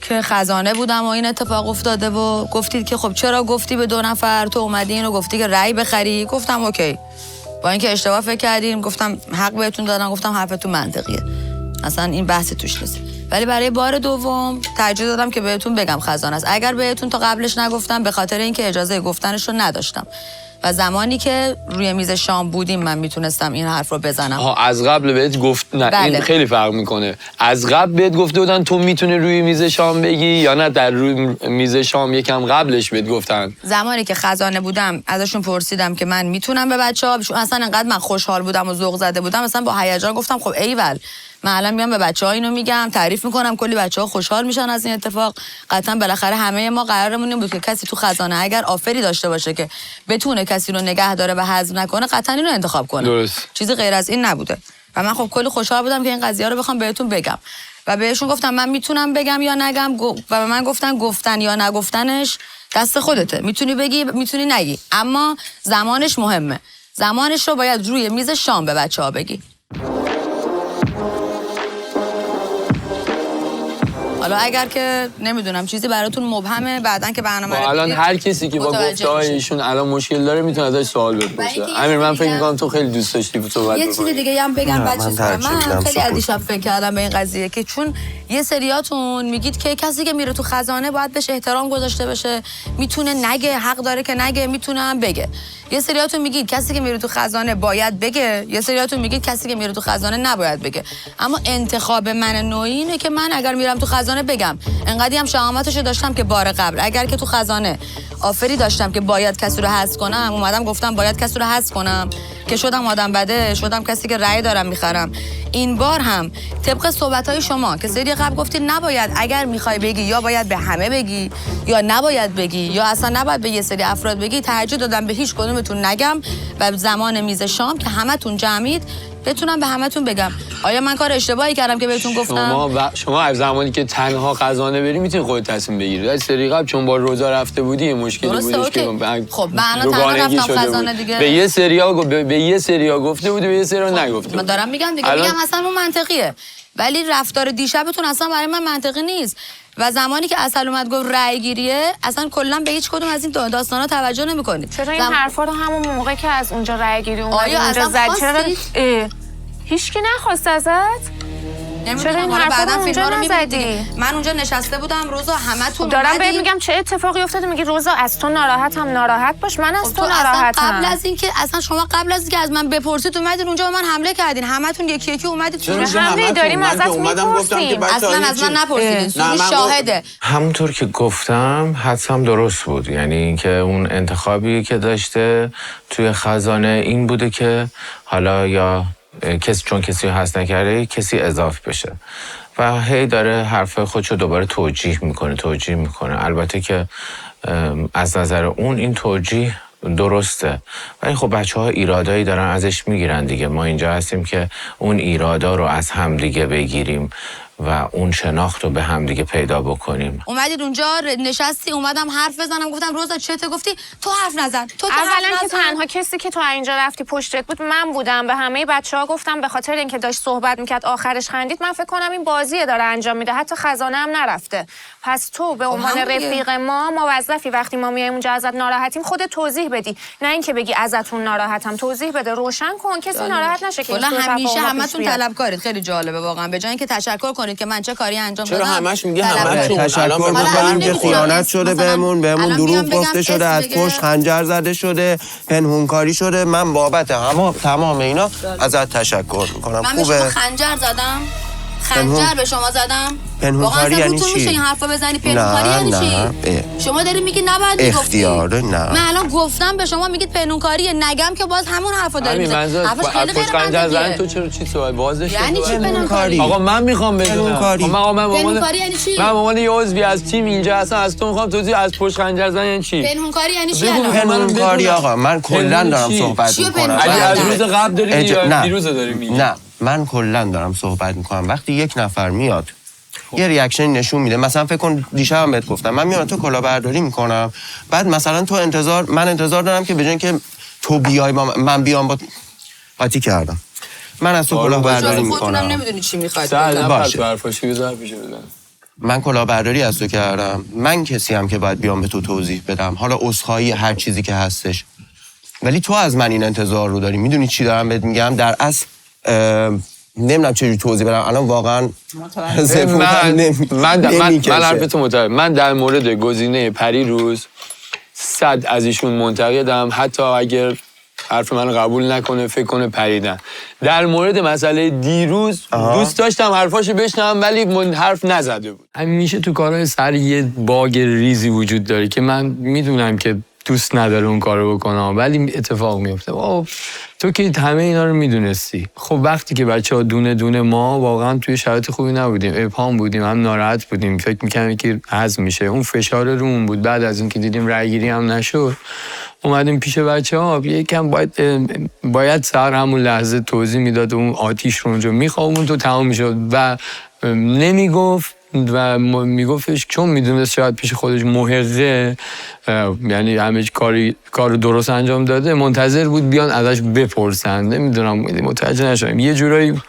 که خزانه بودم و این اتفاق افتاده و گفتید که خب چرا گفتی به 2 نفر، تو اومدی اینو گفتی که رأی بخری. گفتم اوکی، با اینکه اشتباه فکر کردیم، گفتم حق بهتون دادم، گفتم حرفتون منطقیه، اصلا این بحث توش نیست. ولی برای بار دوم ترجیح دادم که بهتون بگم خزانه است. اگر بهتون تا قبلش نگفتم به خاطر اینکه اجازه گفتنش رو نداشتم و زمانی که روی میز شام بودیم من میتونستم این حرف رو بزنم. از قبل بهت گفت نه؟ بله. این خیلی فرق میکنه. از قبل بهت گفته بودن تو میتونی روی میز شام بگی، یا نه در روی میز شام یکم قبلش بهت گفتن؟ زمانی که خزانه بودم ازشون پرسیدم که من میتونم به بچه‌ها، اصلا انقدر من خوشحال بودم و ذوق زده بودم، اصلا با هیجان گفتم خب ایول، من الان میام به بچه‌ها اینو میگم، تعریف میکنم، کلی بچه‌ها خوشحال میشن از این اتفاق. قطعا بالاخره همه ما قرارمون این بود که کسی تو خزانه اگر آفری داشته باشه که بتونه کسی رو نگه داره و حذف نکنه، قطعا اینو انتخاب کنه. درست. چیزی غیر از این نبوده و من خب کلی خوشحال بودم که این قضیه رو بخوام بهتون بگم و بهشون گفتم من میتونم بگم یا نگم و به من گفتن یا نگفتنش دست خودته، میتونی بگی میتونی نگی، اما زمانش مهمه. زمانش رو باید روی میز شام به بچه‌ها بگی. حالا اگر که نمیدونم چیزی براتون مبهمه، بعدن که برنامه رو الان هر کسی که با گفته‌های ایشون الان مشکل داره میتونه ازش سوال بپرسه. امیر من فکر می‌کنم تو خیلی دوست داشتی صحبت یه چیز دیگه هم بگم بعد چیز کنم. من خیلی از دیشب فکر کردم به این قضیه که چون یه سریاتون میگید که کسی که میره تو خزانه باید بهش احترام گذاشته بشه، میتونه نگه، حق داره که نگه، میتونه هم بگه. یه سریاتون میگید کسی که میره تو خزانه باید بگه، یه سریاتون میگید کسی که میره تو خزانه نباید بگه. اما انتخاب من نوعی اینه که من اگر میرم تو خزانه بگم. انقدی هم شهامتشو داشتم که بار قبل اگر که تو خزانه آفری داشتم که باید کسی رو حذف کنم، اومدم گفتم باید کسی رو حذف کنم که شدم آدم بده، شدم کسی که رأی دارم میخرم. این بار هم طبق صحبت‌های شما که سری قبل گفتید نباید، اگر میخوای بگی یا باید به همه بگی یا نباید بگی یا اصلا نباید به یه سری افراد بگی، ترجیح دادم به هیچ کدومتون نگم و زمان میز شام که همتون جمعید بتونم به همتون بگم. آیا من کار اشتباهی کردم که بهتون گفتم؟ شما از زمانی که تنها خزانه بری میتونی خودت تصمیم بگیری. از سری قبل چون با روزا رفته بودی مشکلی بودش که خب من الان تنها رفتم خزانه دیگه. به یه سریا گفته بودی، به یه سریا نگفته. من دارم میگم دیگه، میگم اصلا اون منطقیه، ولی رفتار دیشبتون اصلا برای من منطقی نیست. و زمانی که اصل اومد گفت رأی گیریه، اصلا کلا به هیچ کدوم از این داستانا توجه نمی‌کنید. چرا این حرفا رو همون موقع که از اونجا رأی گیری اومد اونجا زد، چرا هیچکی نخواست ازت؟ چرا این حرفا رو اونجا نزدی؟ من اونجا نشسته بودم، روزا همتون دارم بهت میگم چه اتفاقی افتاده، میگی روزا از تو ناراحت باش، من از تو ناراحتم. قبل از اینکه اصلا شما قبل از اینکه از من بپرسید اومدین اونجا به من حمله کردین، همتون یکی یکی اومدید. چرا حمله داریم ازت میپرسیم؟ اصلا از من نپرسیدین، سونی شاهده. همونطور که گفتم حدسم درست بود، یعنی اینکه اون انتخابی که داشته توی خزانه این بوده که حالا یا کسی چون کسی رو حذف نکرده کسی اضافه بشه و هی داره حرف خودشو دوباره توجیه میکنه. البته که از نظر اون این توجیه درسته، ولی خب بچه‌ها ایرادایی دارن ازش میگیرن دیگه. ما اینجا هستیم که اون ایرادا رو از هم دیگه بگیریم و اون شناخت رو به هم دیگه پیدا بکنیم. اومدید اونجا نشستی، اومدم حرف بزنم، گفتم روزا چته؟ گفتی تو حرف نزن. تو اولا که تنها کسی که تو اینجا رفتی پشتت بود من بودم. به همه بچه‌ها گفتم به خاطر اینکه داشت صحبت میکرد آخرش خندید، من فکر کنم این بازیه داره انجام میده، حتی خزانه هم نرفته. پس تو به عنوان رفیق ما موظفی وقتی ما میایم اونجا ازت ناراحتیم خودت توضیح بدی، نه اینکه بگی ازتون ناراحتم. توضیح بده، روشن کن، کسی ناراحت نشه که همیشه همتون طلبکارید. خیلی جالبه واقعا، به جای اینکه تشکر کنید که من چه کاری انجام دادم. چرا همش میگه همتون تشکر می‌کنیم که خیانت شده بهمون دروغ گفته شده، از پشت خنجر زده شده، پنهونکاری شده. من بابت تمام اینا ازت تشکر می‌کنم. من به شما خنجر زدم؟ خنجر به شما زدم؟ پنهونکاری یعنی چی؟ میشه این حرفا بزنی؟ پنهونکاری یعنی چی؟ شما داری میگی نباید میگفتی. اختیاره نه. من الان گفتم به شما میگید پنهونکاریه، نگم که باز همون حرفا داری میزنی. حرفش خیلی غیر خنجر زدن منطقیه. تو چرا چی سوال بازش؟ یعنی چی پنهونکاری؟ آقا من میخوام بدونم. پنهونکاری یعنی چی؟ من به عنوان یه عضوی از تیم اینجا اصلا از تو میخوام توضیح از پشت خنجر زدن یعنی چی؟ پنهونکاری یعنی چی بگو. الان؟ پنهونکاری آقا من کلا دارم صحبت میکنم. اگه از روز قبل داری میگی یا دیروز داری میگی؟ نه من کلا دارم صحبت میکنم. وقتی یک نفر میاد یه ریاکشن نشون میده، مثلا فکر کن دیشبم بهت گفتم من میام تو کلاهبرداری میکنم، بعد مثلا تو من انتظار دارم که به جای اینکه تو بیای من بیام با قاطی کردم، من از تو کلاهبرداری میکنم. خودتونم نمیدونی چی میخواد. باشه من کلاهبرداری از تو کردم، من کسی هم که باید بیام به تو توضیح بدم، حالا عذرخواهی هر چیزی که هستش، ولی تو از من این انتظار رو داری. میدونی چی دارم بهت میگم؟ در اصل نمیدونم چجوری توضیح بدم الان واقعا. من حرفتو متوجهم. من در مورد گزینه پریروز 100 از ایشون منتقدم، حتی اگر حرف من قبول نکنه فکر کنه پریدن. در مورد مسئله دیروز دوست داشتم حرفاشو بشنوم ولی حرف نزده بود. همیشه تو کارهای سر یه باگ ریزی وجود داره که من میدونم که دوست نداره اون کارو بکنه ولی اتفاق میفته. تو که همه اینا رو میدونستی. خب وقتی که بچه‌ها دونه دونه ما واقعا توی شرایط خوبی نبودیم، ابهام بودیم، هم ناراحت بودیم، فکر می‌کردیم که هضم میشه، اون فشار رو اون بود. بعد از اینکه دیدیم رأی‌گیری هم نشد اومدیم پیش بچه‌ها، یکم باید سر همون لحظه توضیح میداد، اون آتیش رو اونجا میخوابوند تو تمام میشد و نمیگفت و میگفتش چون میدونست شاید پیش خودش محقه، یعنی همه کار درست انجام داده، منتظر بود بیان ازش بپرسن. نمیدونم متوجه نشدم، یه جورایی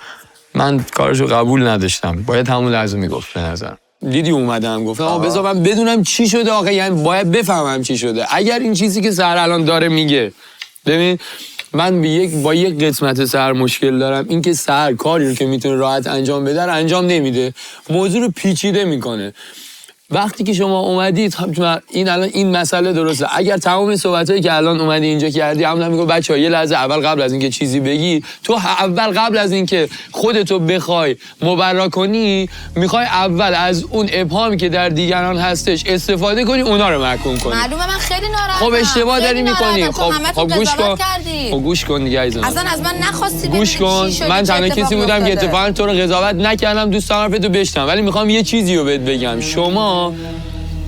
من کارشو قبول نداشتم، باید همون لحظه میگفت. به نظر دیدی اومدم گفتم بذار من بدونم چی شده آقا، یعنی باید بفهمم چی شده. اگر این چیزی که سهر الان داره میگه، ببین من با یک قسمت سهر مشکل دارم، این که سهر کاری رو که میتونه راحت انجام بده رو انجام نمیده، موضوع رو پیچیده میکنه. وقتی که شما اومدید این مسئله درسته. اگر تمام صحبتایی که الان اومدی اینجا کردی عملا میگم بچه‌ها یه لحظه اول قبل از اینکه چیزی بگی، تو اول قبل از اینکه خودتو بخوای مبرا کنی میخوای اول از اون ابهامی که در دیگران هستش استفاده کنی، اونا رو محکوم کنی. معلومه من خیلی ناراحتم. خب اشتباه داری میکنی. خب گوش کن. گوش کن دیگه عزیزم. اصلا از من نخواستی گوش کن. من تنها کسی بودم که اتفاقا تو رو قضاوت نکردم، دوست دارم حرفتو بشنوم، ولی میخوام یه چیزی رو بهت بگم. شما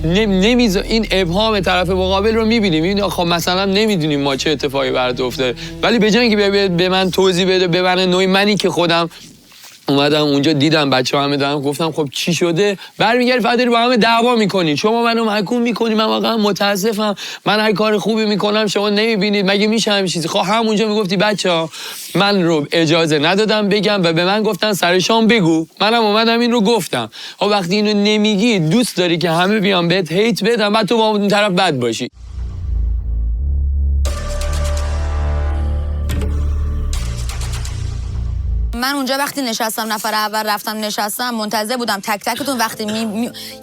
این ابهام طرف مقابل رو می‌بینیم، خب مثلا نمیدونیم ما چه اتفاقی برات افتاده، ولی به جای اینکه به من توضیح بده، به من نوعی منی که خودم اومدم اونجا دیدم بچه‌ها همه دارن، گفتم خب چی شده، برمیگردی فقط با همه دعوا میکنی، شما منو محکوم میکنی. من واقعا متاسفم، من هر کار خوبی میکنم شما نمیبینید، مگه میشه همین چیزی؟ خب همونجا میگفتی بچه‌ها من رو اجازه ندادم بگم و به من گفتن سر شام بگو، منم اومدم این رو گفتم. خب وقتی اینو نمیگی دوست داری که همه بیان بهت هیت بدن، بعد تو با اون طرف بد باشی. من اونجا وقتی نشستم نفر اول رفتم نشستم، منتظر بودم تک تکتون وقتی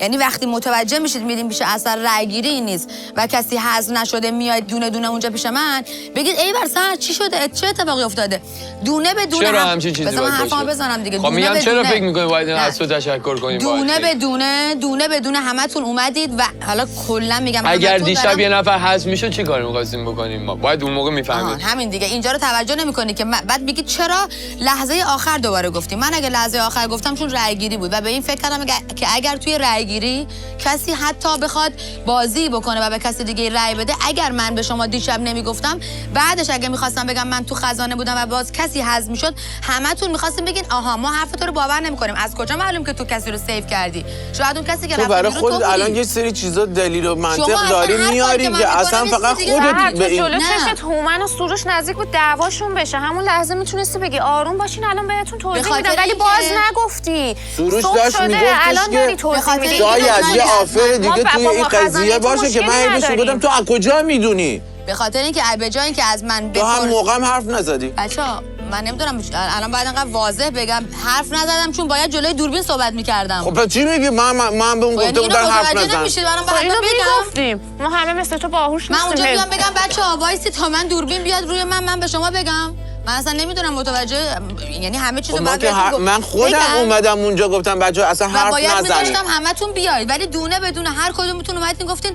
یعنی وقتی متوجه میشید میریم پیش اثر رأی‌گیری نیست و کسی حذف نشده میاد دونه دونه اونجا پیش من بگید ای بر سر چی شده، چه اتفاقی افتاده، دونه به دونه. چرا همچین چیزی باید باشه؟ حرفمو بزنم دیگه. خب میگم چرا فکر می‌کنی باید از تو تشکر کنیم؟ دونه به دونه همتون اومدید و حالا کلا میگم اگر دیشب یه نفر حذف میشد چی کار می‌خواستیم بکنیم؟ ما باید اون موقع می‌فهمید. همین دیگه، اینجا رو توجه نمی‌کنی که بعد میگی چرا لحظه آخر دوباره گفتیم. من اگه لحظه آخر گفتم چون رأی گیری بود و به این فکر کردم که اگر توی رأی گیری کسی حتی بخواد بازی بکنه و به کسی دیگه رأی بده، اگر من به شما دیشب نمیگفتم بعدش اگه میخواستم بگم من تو خزانه بودم و باز کسی حذف میشد، همتون میخواستین بگین آها ما حرف تو رو باور نمیکنیم، از کجا معلوم که تو کسی رو سیو کردی؟ شاید اون کسی که تو برای خودت الان یه سری چیزا دلیل و منطق داری میاری که اصلا فقط خودت به این چشت هومن و سروش نزدیک بود دعواشون بشه، همون لحظه میتونستی بگی آروم باشین الان بهتون توضیح میدم، ولی باز نگفتی. سروش داشت میگفتش که شاید یه آفر دیگه توی این قضیه باشه که من بهش گفتم تو از کجا میدونی؟ به خاطر اینکه به جای اینکه از من تو هم موقع هم حرف نزدی. بچه‌ها من نمیدونم الان باید انقدر واضح بگم حرف نزدم چون باید جلوی دوربین صحبت می‌کردم. خب چی میگی؟ من به اون گفته بودم حرف نزن. اینو میگفتیم ما همه مثل تو باهوش نیستیم. من اونجا بیام بگم بچه‌ها وایسی تا من دوربین بیاد روی من به شما بگم. من اصلا نمیدونم متوجه، یعنی همه چیزو ما که من خودم اومدم اونجا گفتم بچه‌ها اصلا حرف باید نزنید. می‌ذاشتم همتون بیاید، ولی دونه بدونه هر کدومتون اومدین گفتین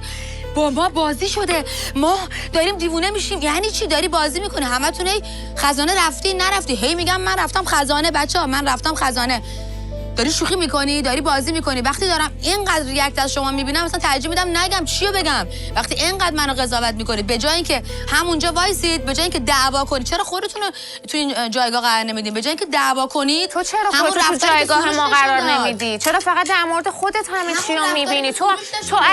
با ما بازی شده، ما داریم دیوونه میشیم. یعنی چی داری بازی میکنی؟ همتون هی خزانه رفتی نرفتی، هی میگم من رفتم خزانه. بچه‌ها من رفتم خزانه. داری شوخی میکنی، داری بازی میکنی. وقتی دارم اینقدر ریاکت از شما میبینم مثلا ترجیح میدم نگم چیو بگم. وقتی اینقدر منو قضاوت میکنید به جای اینکه همونجا وایسید، به جای اینکه دعوا کنید، چرا خودتون رو تو این جایگاه قرار نمیدین؟ به جای اینکه دعوا کنید، تو چرا خودت تو جایگاه ما قرار نمیدی؟ چرا فقط در مورد خودت همه چی رو میبینی؟ تو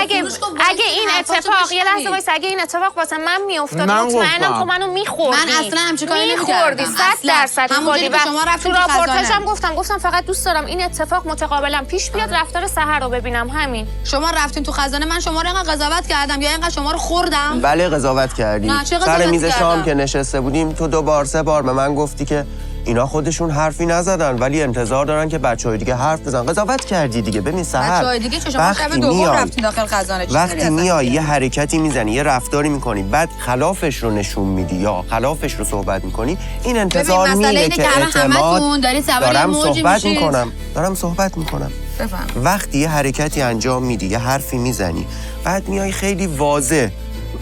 اگه این اتفاق یه لحظه وایس، اگه این اتفاق واسه من میافتاد مطمئنم تو منو میخوردی. من اصلا همچین کاری نمی‌کردم. 100% می‌خوردی. و تو راپورتاژم گفتم فقط دوست دارم این اتفاق متقابلا پیش بیاد، رفتار سحر رو ببینم. همین. شما رفتین تو خزانه، من شما رو اینقدر قضاوت کردم یا اینقدر شما رو خوردم؟ بله قضاوت کردی. سر میز شام که نشسته بودیم تو 2 بار 3 بار به من گفتی که اینا خودشون حرفی نزدن ولی انتظار دارن که بچهای دیگه حرف بزنن. قضاوت کردی دیگه. ببین سحر، بچهای دیگه چه شما شب دوم رفتین داخل خزانه، وقتی میای یه حرکتی میزنی، یه رفتاری میکنی، بعد خلافش رو نشون میدی یا خلافش رو صحبت میکنی، این انتظار میره که اعتماد دارم صحبت میکنم. وقتی یه حرکتی انجام میدی، یه حرفی میزنی، بعد میای خیلی واضح،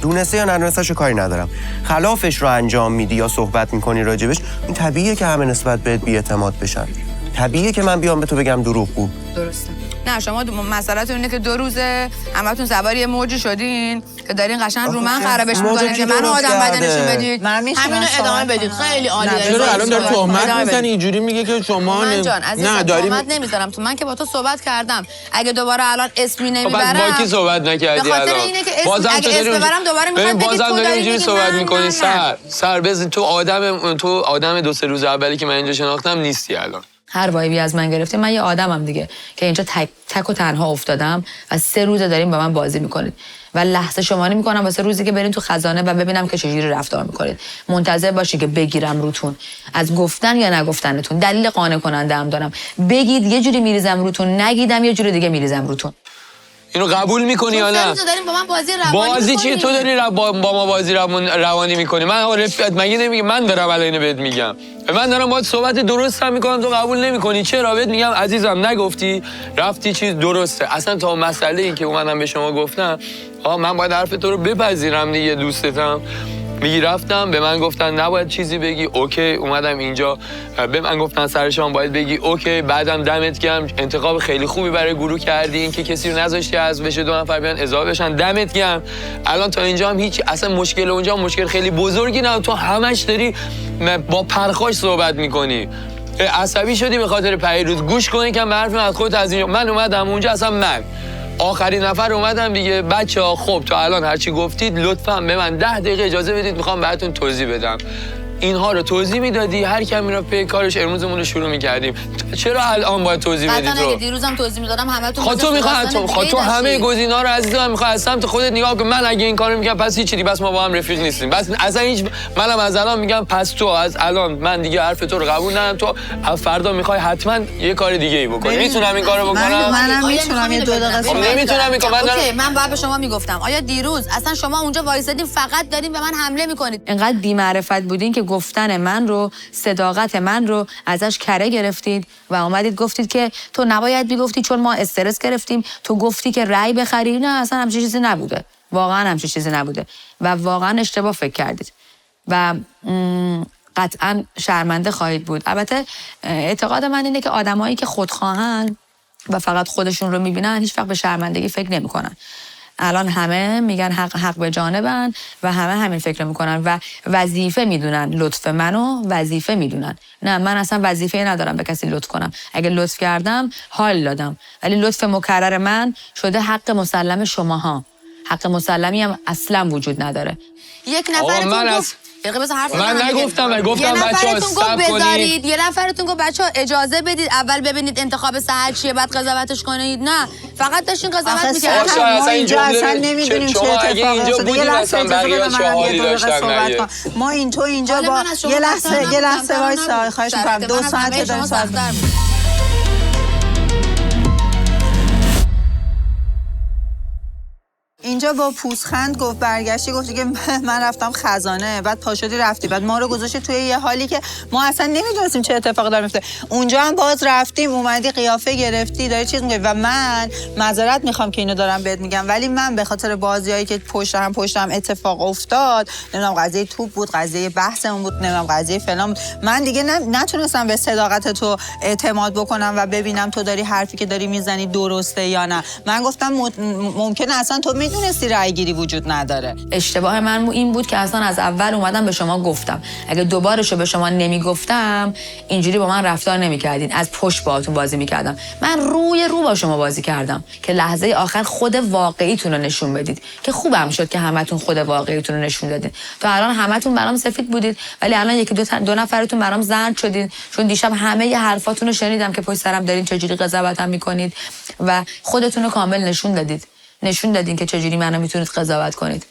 دونسته یا ندونسته‌شو کاری ندارم، خلافش رو انجام میدی یا صحبت میکنی راجبش، این طبیعیه که همه نسبت بهت بی‌اعتماد بشن. طبیعیه که من بیام به تو بگم دروغگو. درسته. نه شما مسئله‌تون اینه که 2 روزه همتون سوار یه موجی شدین که دارین قشنگ رو من خرابش می‌کنین که منو آدم بدنشون بدید. همینو ادامه بدید. خیلی عالیه. چرا الان داره تهمت میزنی اینجوری میگه که شما نه داری تهمت نمیذارم تو. من که با تو صحبت کردم، اگه دوباره الان اسمی نمیبرم با کی صحبت نکردی الان؟ بازم اگه اسم ببرم دوباره میخواد بگید تو داری اینجوری صحبت می‌کنی. سر بزن تو آدم 2-3 روز اولی که من اینجا شناختم نیستی الان. هر وایبی از من گرفته، من یه آدمم دیگه که اینجا تک و تنها افتادم و 3 روزه داریم با من بازی میکنید و لحظه شماری میکنم واسه روزی که برین تو خزانه و ببینم که چجوری رفتار میکنید. منتظر باشی که بگیرم روتون از گفتن یا نگفتنتون. دلیل قانع کننده هم دارم. بگید یه جوری میریزم روتون، نگیدم یه جوری دیگه میریزم روتون. اینو قبول میکنی یا نه؟ با من بازی چیه؟ تو داری با ما بازی روانی میکنی. من رفیقت مگه نمیگم من دارم الان بهت میگم. من دارم باهات صحبت درست هم میکنم، تو قبول نمیکنی. چرا؟ بهت میگم عزیزم نگفتی، رفتی چیز درسته. اصلا تا مسئله این که اومدم به شما گفتم من باید حرف تو رو بپذیرم دیگه، دوستتم. میگی رفتم به من گفتن نباید چیزی بگی، اوکی. اومدم اینجا به من گفتن سر شام باید بگی، اوکی. بعدم دمت گرم، انتخاب خیلی خوبی برای گروه کردی، این که کسی رو نذاشتی از بشه 2 نفر بیان اضافه بشن. دمت گرم. الان تا اینجا هم هیچ اصلا مشکل اونجا مشکل خیلی بزرگی نه، تو همش داری با پرخاش صحبت میکنی. عصبی شدی به خاطر پیروز. گوش کنی که حرف من از خودت از اینجا. من اومدم اونجا اصلا من آخرین نفر اومدم دیگه. بچه‌ها خب تا الان هرچی گفتید لطفاً به من 10 دقیقه اجازه بدید، میخوام براتون توضیح بدم. اینها رو توضیح میدادی، هر کی میرفت پی کارش، امروزمون رو شروع میکردیم. چرا الان باید توضیح بدی؟ تو دیروزم توضیح میدادم همتون. خب تو همه گزینه‌ها رو عزیزم میخوای از سمت خودت نگاه کن. من اگه این کارو میکنم پس هیچ چیزی، بس ما با هم رفیق نیستیم. بس اصلا هیچ. منم از الان میگم پس تو از الان من دیگه حرف تو رو قبول ندارم. تو فردا میخوای حتما یه کار دیگه ای بکنی. میتونم این کارو بکنم؟ منم میتونم یه 2 دقیقه. نمیتونم این کارو. اوکی من باید به شما میگفتم آیا دیروز اصلا شما اونجا وایسادین فقط دارین به من حمله میکنید؟ اینقدر بی معرفت بودین که گفتن من رو، صداقت من رو ازش کره گرفتید و اومدید گفتید که تو نباید میگفتی چون ما استرس گرفتیم، تو گفتی که رأی بخری. نه اصلا همچین چیزی نبوده، واقعا همچین چیزی نبوده و واقعا اشتباه فکر کردید و قطعا شرمنده خواهید بود. البته اعتقاد من اینه که آدمایی که خودخواهن و فقط خودشون رو میبینن هیچ وقت به شرمندگی فکر نمیکنن. الان همه میگن حق به جانبن و همه همین فکر میکنن و وظیفه میدونن. لطف منو وظیفه میدونن. نه من اصلا وظیفه ندارم به کسی لطف کنم. اگه لطف کردم حال دادم، ولی لطف مکرر من شده حق مسلم شماها. حق مسلمی هم اصلا وجود نداره. یک نفرتون من نگفتم، گفتم بچه‌ها صبر کنید. یه نفرتون گفت بچه‌ها اجازه بدید اول ببینید انتخاب سحر چیه بعد قضاوتش کنید. نه فقط داشتین قضاوت می‌کردید. ما اینجا اصلا نمی‌دونیم چه اتفاقی افتاده. یه لحظه بقیه ما اینجا با یه لحظه وایسا، خواهش می‌کنم 2 ساعت داریم صحبت می‌کنیم. اینجا با پوزخند گفت برگشتی گفتی که من رفتم خزانه، بعد پاشدی رفتی، بعد ما رو گذاشتی توی یه حالی که ما اصلا نمیدونستیم چه اتفاقی داره میفته. اونجا هم باز رفتیم اومدی قیافه گرفتی داری چیز میگی و من معذرت میخوام که اینو دارم بهت میگم، ولی من به خاطر بازیایی که پشتم اتفاق افتاد، نمیدونم قضیه توپ بود، قضیه بحثمون بود، نمیدونم قضیه فلان بود، من دیگه نتونستم به صداقت تو اعتماد بکنم و ببینم تو داری حرفی که داری میزنی درسته یا نه. من گفتم ممکنه اصلا تو میدونستی رای گیری وجود نداره. اشتباه من این بود که اصلا از اول اومدم به شما گفتم اگه دوبارشو به شما نمیگفتم اینجوری با من رفتار نمیکردین، از پشت باهاتون بازی میکردم. من رو با شما بازی کردم که لحظه آخر خود واقعیتون رو نشون بدید که خوبم شد که همتون خود واقعیتون رو نشون دادین. تا الان همتون برام سفید بودید ولی الان یکی دو نفرتون برام زرد شدین، چون دیشب همه ی حرفاتون رو شنیدم که پشت سرم دارین چجوری قضاوتم میکنید و خودتون رو کامل نشون دادین که چجوری منو میتونید قضاوت کنید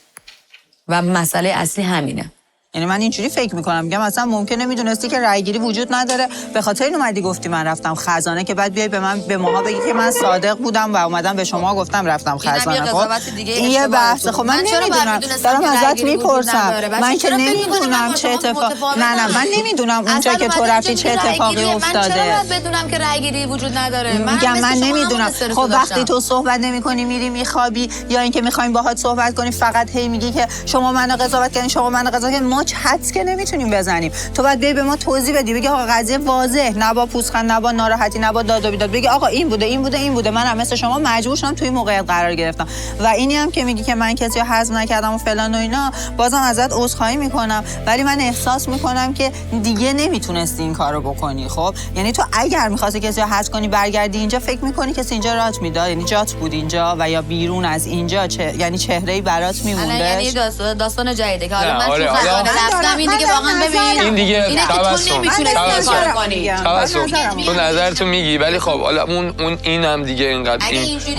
و مسئله اصلی همینه. یعنی من اینجوری فکر میکنم، میگم اصلا ممکنه میدونستی که رای گیری وجود نداره، به خاطر این اومدی گفتی من رفتم خزانه که بعد بیای به ماها بگی که من صادق بودم و اومدم به شما گفتم رفتم خزانه. خب این یه بحث. خب من نمیدونم، دارم ازت میپرسم، من که نمیدونم چه اتفاق. نه من نمیدونم اونجا که تو رفتی چه اتفاقی افتاده. من چرا باید بدونم که رای گیری وجود نداره؟ میگم من نمیدونم. خب وقتی تو صحبت نمیکنی میری میخوابی یا اینکه میخوایم باهات صحبت کنی فقط هی میگی که شما منو قضاوت کردین، شما منو قضاوت کردین، ما حدس که نمیتونیم بزنیم. تو باید بیای به ما توضیح بدی، بگی آقا قضیه واضح، نه با پوزخند، نه با ناراحتی، نه با داد و بیداد، بگی آقا این بوده. من هم مثل شما مجبور شدم توی موقعیت قرار گرفتم و اینی هم که میگی که من کسی رو حذف نکردم و فلان و اینا، بازم ازت عذرخواهی میکنم ولی من احساس میکنم که دیگه نمیتونستی این کارو بکنی. خب یعنی تو اگر می‌خواستی کسی رو حذف کنی برگردی اینجا، فکر میکنی کسی اینجا رات میداد، یعنی جات بود اینجا و یا بیرون از اینجا یعنی چهره‌ای برات میمونده. یعنی داستان جدیده که حالا من تو خزانه رفتم، این دیگه واقعا ببین این دیگه تو نظرتو میگی ولی خب حالا اون اینم دیگه اینقدر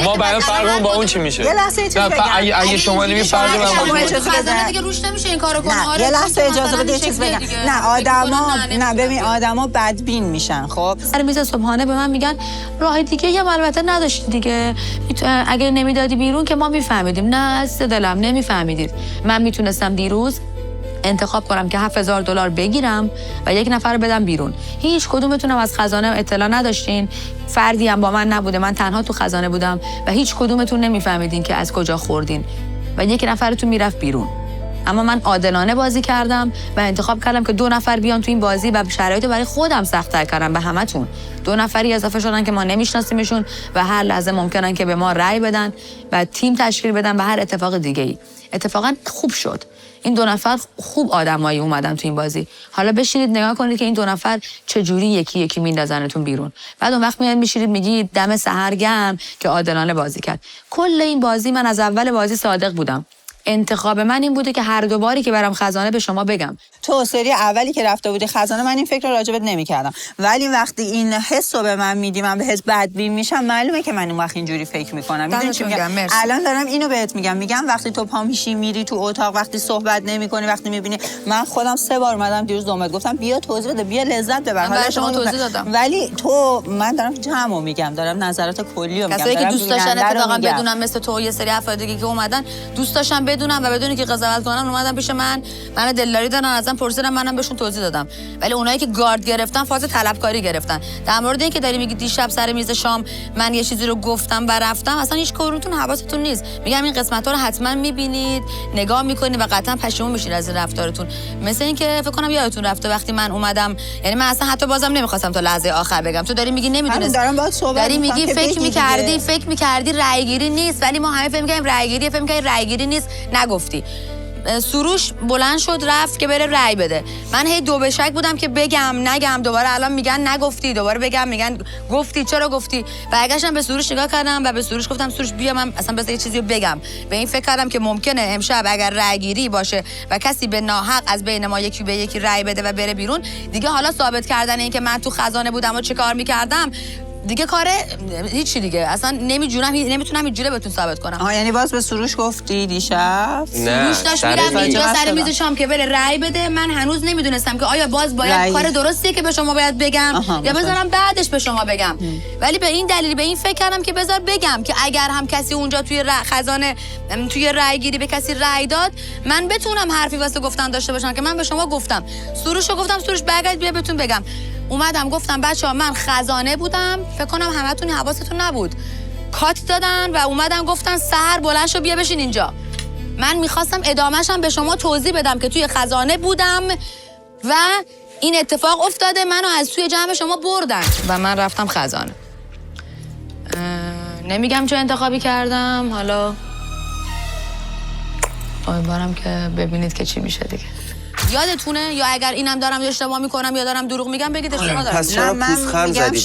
ما برای فرقمون با اون چی میشه؟ یه لحظه چیز بگم. اگه شما نمیگی فرق من با خزانه دیگه روش نمیشه این کارو کنه. یه لحظه اجازه بده چیز بگم. نه ببین آدما بدبین میشن. خب سر میز صبحانه به من میگن راه دیگه یه البته نداشتی دیگه، اگه نمیدادی بیرون که ما میفهمیدیم. نه از دلم نمیفهمیدید. من میتونستم دیروز انتخاب کنم که $7,000 بگیرم و یک نفر رو بدم بیرون. هیچ کدومتونم از خزانه اطلاع نداشتین، فردی هم با من نبوده، من تنها تو خزانه بودم و هیچ کدومتون نمیفهمیدین که از کجا خوردین و یک نفرتون میرفت بیرون. اما من عادلانه بازی کردم و انتخاب کردم که 2 نفر بیان تو این بازی و شرایط برای خودم سخت‌تر کردم به همتون. 2 نفری اضافه شدن که ما نمیشناسیمشون و هر لحظه ممکنن که به ما رأی بدن و تیم تشکیل بدن و هر اتفاق دیگه‌ای. اتفاقا خوب شد. این 2 نفر خوب آدمایی اومدن تو این بازی. حالا بشینید نگاه کنید که این 2 نفر چجوری یکی میندازنتون بیرون. بعد اون وقت میاد میشینید میگید دم سحر گرم که عادلانه بازی کرد. کل این بازی من از اول بازی صادق بودم. انتخاب من این بوده که هر 2 باری که برم خزانه به شما بگم. تو سری اولی که رفته بودی خزانه من این فکر رو راجبت نمی‌کردم، ولی وقتی این حس رو به من میدی من بهت بدبین میشم، معلومه که من اون وقت اینجوری فکر میکنم. میدونی چی میگم؟ الان دارم اینو بهت میگم وقتی تو پا میشی میری تو اتاق، وقتی صحبت نمیکنی، وقتی میبینی من خودم 3 بار اومدم دیروز دومت گفتم بیا توضیح بده، بیا لذت ببر. حالا شما توضیح دادم ولی تو من دارم جمعو میگم، دارم نظرات کلی رو میگم. کسایی که دوست داشتن اتفاقا بدونم مثل تو یه سری افرادی که اومدن دوست داشتن بدونم و بدونی که قضاوت کنن اومدن پیش من دلداری دارن ازم پرسیدن، منم بهشون توضیح دادم. ولی اونایی که گارد گرفتن فاز طلبکاری گرفتن. در مورد اینکه داری میگی دیشب سر میز شام من یه چیزی رو گفتم و رفتم، اصلا هیچ کدومتون حواستون نیست. میگم این قسمت‌ها رو حتما میبینید، نگاه میکنید و قطعا پشیمون میشید از این رفتارتون. مثل اینکه فکر کنم یادتون رفته وقتی من اومدم، یعنی من اصلا حتی بازم نمیخواستم تا لحظه آخر بگم. تو داری میگی نمیدونستی، داری میگی فکر می‌کردی رأی گیری نیست، ولی ما همه فکر می‌کردیم رأی گیری نیست، نگفتی. سروش بلند شد رفت که بره رأی بده. من هی 2 به شک بودم که بگم نگم، دوباره الان میگن نگفتی، دوباره بگم میگن گفتی، چرا گفتی؟ برگشتم به سروش نگاه کردم و به سروش گفتم سروش بیا من اصلا بذار یه چیزی رو بگم. به این فکر کردم که ممکنه امشب اگر رأی گیری باشه و کسی به ناحق از بین ما یکی به یکی رأی بده و بره بیرون، دیگه حالا ثابت کردن این که من تو خزانه بودم و چه کار میکردم دیگه کار هیچی دیگه اصلا نمیتونم اینجوری بهتون ثابت کنم. یعنی باز به سروش گفتی دیشب؟ سروش داشت میرم اینجا سر میز شام که بره رأی بده. من هنوز نمیدونستم که آیا باز باید کار درستیه که به شما باید بگم یا بذارم بعدش به شما بگم. ولی به این دلیل به این فکر کردم که بذار بگم که اگر هم کسی اونجا توی خزانه توی رأی گیری به کسی رأی داد من بتونم حرفی واسه گفتن داشته باشم که من به شما گفتم. سروشو گفتم سروش برگرد بیا بهتون بگم. اومدم گفتم بچه‌ها من خزانه بودم، فکر کنم همتون حواستون نبود. کات دادن و اومدم گفتن سحر بلند شو بیا بشین اینجا. من میخواستم ادامه‌شم به شما توضیح بدم که توی خزانه بودم و این اتفاق افتاده، منو از توی جمع شما بردن و من رفتم خزانه. نمیگم چه انتخابی کردم، حالا امیدوارم که ببینید که چی میشه دیگه. یادتونه یا اگر اینم دارم اشتباه میکنم یا دارم دروغ میگم بگید اشتباه دارم. پس چرا پوزخند زدی؟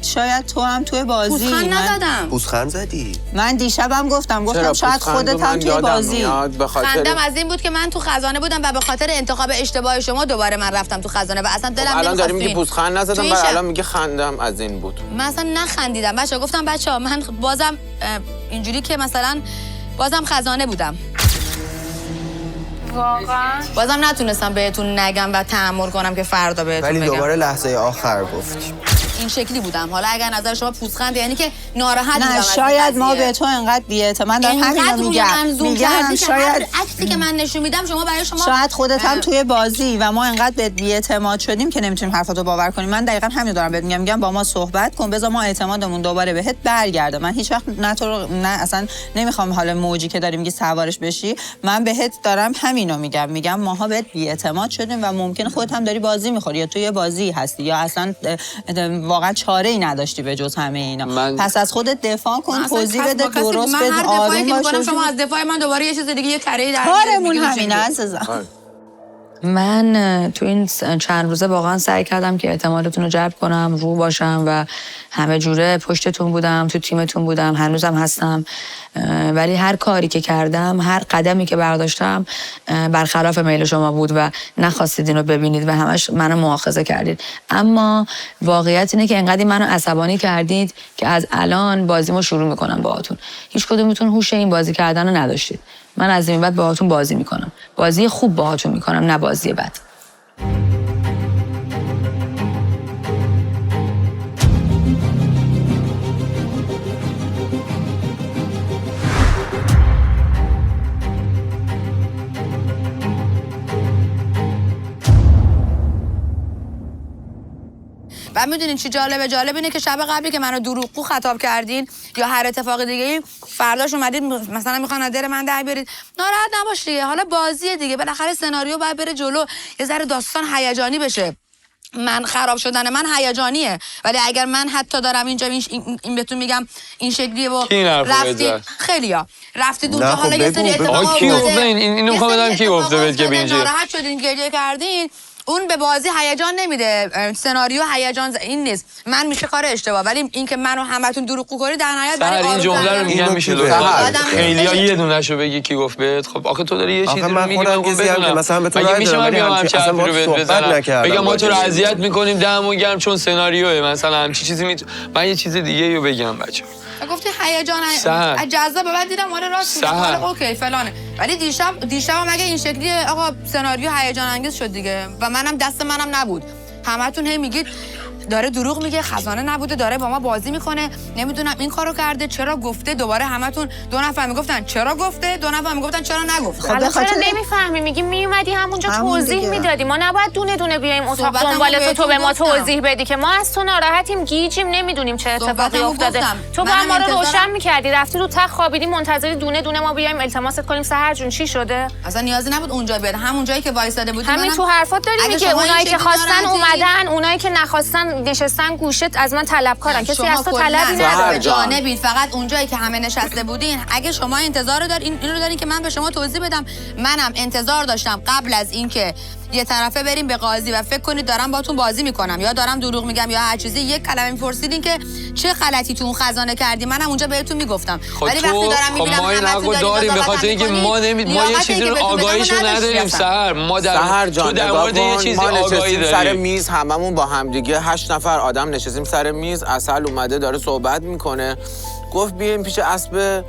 شاید تو هم توی بازی پوزخند نزدم. پوزخند زدی؟ من دیشبم گفتم شاید خودت هم توی بازی. خندم از این بود که من تو خزانه بودم و به خاطر انتخاب اشتباه شما دوباره من رفتم تو خزانه و اصلا دلم نمیخواست. الان داری میگی پوزخند نزدم و الان میگه خندم از این بود. من اصلا نخندیدم بچه‌ها. گفتم بچه‌ها من بازم اینجوری که مثلا بازم خزانه بودم. واقعا بازم نتونستم بهتون نگم و تحمل کنم که فردا بهتون بگم. ولی دوباره لحظه آخر گفتی. این شکلی بودم. حالا اگر نظر شما پوزخنده یعنی که ناراحت بودم. نه شاید ما به تو انقدر بی‌اعتماد دارم همینو میگم شاید عکسی که من نشون میدم شما برای شما شاید خودت هم توی بازی و ما انقدر به بی‌اعتماد شدیم که نمیتونیم حرفاتو باور کنیم. من دقیقاً همینو دارم بهت میگم با ما صحبت کن، بذار ما اعتمادمون دوباره بهت برگرده. من هیچ وقت نه اصلا نمیخوام حالا موجی که داری میگی سوارش بشی. من بهت دارم همینو میگم ماها بهت بی‌اعتماد شدیم و ممکنه خودت هم داری بازی میخوری یا توی بازی هستی یا اصلا واقعا چاره‌ای نداشتی به جز همه اینا. پس از خودت دفاع کن، توضیح بده، درست بده، آروم باش. شما از دفاع من دوباره یه چیز دیگه یه کاری در کارمون همینه عزیزم. من تو این چند روزه واقعا سعی کردم که اعتمادتون رو جلب کنم، رو باشم و همه جوره پشتتون بودم، تو تیمتون بودم، هنوزم هستم. ولی هر کاری که کردم، هر قدمی که برداشتم برخلاف میل شما بود و نخواستید اینو ببینید و همش منو مؤاخذه کردید. اما واقعیت اینه که انقدر منو عصبانی کردید که از الان بازیمو شروع میکنم باهاتون. هیچ کدومتون هوش این بازی کردن رو نداشتید. من از این بعد باهاتون بازی میکنم. بازی خوب باهاتون میکنم، نه بازی بد. و میدونین چی جالب اینه که شب قبلی که منو دروغگو خطاب کردین یا هر اتفاق دیگه فرداش اومدید مثلا میخوان دل من در بیارید. ناراحت نباش دیگه، حالا بازیه دیگه، بالاخره سناریو باید بره جلو، یه ذره داستان هیجانی بشه. من خراب شدن من هیجانیه، ولی اگر من حتی دارم اینجا این بهتون میگم این شکلیه و رفتید خیلیا رفتید اونجا حالا یه سری اتفاقا افتاده اینو میخوام بدم کی گفته بهت که اینجا ناراحت شدین گریه کردین، اون به بازی هیجان نمیده. سناریو هیجان این نیست. من میشه کار اشتباه، ولی این که منو همتون دروغگو کنید در نهایت برای این جمله رو میگم میشه خیلی‌ها یه دونهشو بگی کی گفت بهت. خب آخه تو داری یه چیزی رو میگی من بدونم مثلا به تو میشه من بیام همچین حرفی رو بهت بزنم بگم ما تو رو اذیت میکنیم دمو گرم چون سناریوه مثلا همچین چیزی من یه چیز دیگه رو بگم بچه. گفتی هیجان جذاب، بعد دیدم آره راست میگه اوکی فلانه، ولی دیشب مگه این شکلی آقا سناریو هیجان انگیز شد دیگه و منم دست منم نبود. همتون هی میگید داره دروغ میگه، خزانه نبوده، داره با ما بازی میکنه، نمیدونم این کارو کرده، چرا گفته. دوباره همتون دو نفر میگفتن چرا گفته، دو نفر میگفتن چرا نگفته. حالا چرا نمیفهمی؟ میگی میومدی همونجا توضیح میدادی، ما نباید دونه دونه بیایم اتاق دنبال تو به ما توضیح بدی که ما از تو ناراحتیم، گیجیم، نمیدونیم چه اتفاقی افتاده. تو با ما رو روشن میکردی، رفتی رو تخت خوابیدی منتظری دونه دونه ما بیایم التماست کنیم سحر جون چی شده. اصلا نیازی نبود اونجا بیاد، همون جایی که وایساده بودی. همین تو حرفات داری میگه اونایی که خواستن اومدن، اونایی که نخواستن نشستن گوشت از من طلبکارن. کسی از تو طلبی نداره. جانبید فقط اونجایی که همه نشسته بودین. اگه شما انتظار رو دارین اینو دارین که من به شما توضیح بدم، منم انتظار داشتم قبل از اینکه یه طرفه بریم به قاضی و فکر کنید دارم باتون بازی میکنم یا دارم دروغ میگم یا هر چیزی، یک کلمه میپرسیدین که چه غلطی تو اون خزانه کردی، منم اونجا بهتون میگفتم. ولی وقتی دارم میبینم ما این حقو داریم به خاطر اینکه ما یه چیزی رو آگاهیشو نداریم. سحر ما سحر جان در مورد یه چیزی آگاهی داریم. سر میز هممون با هم دیگه 8 نفر آدم نشستیم سر میز، عسل اومده داره صحبت میکنه، گفت بیایم پیش اسب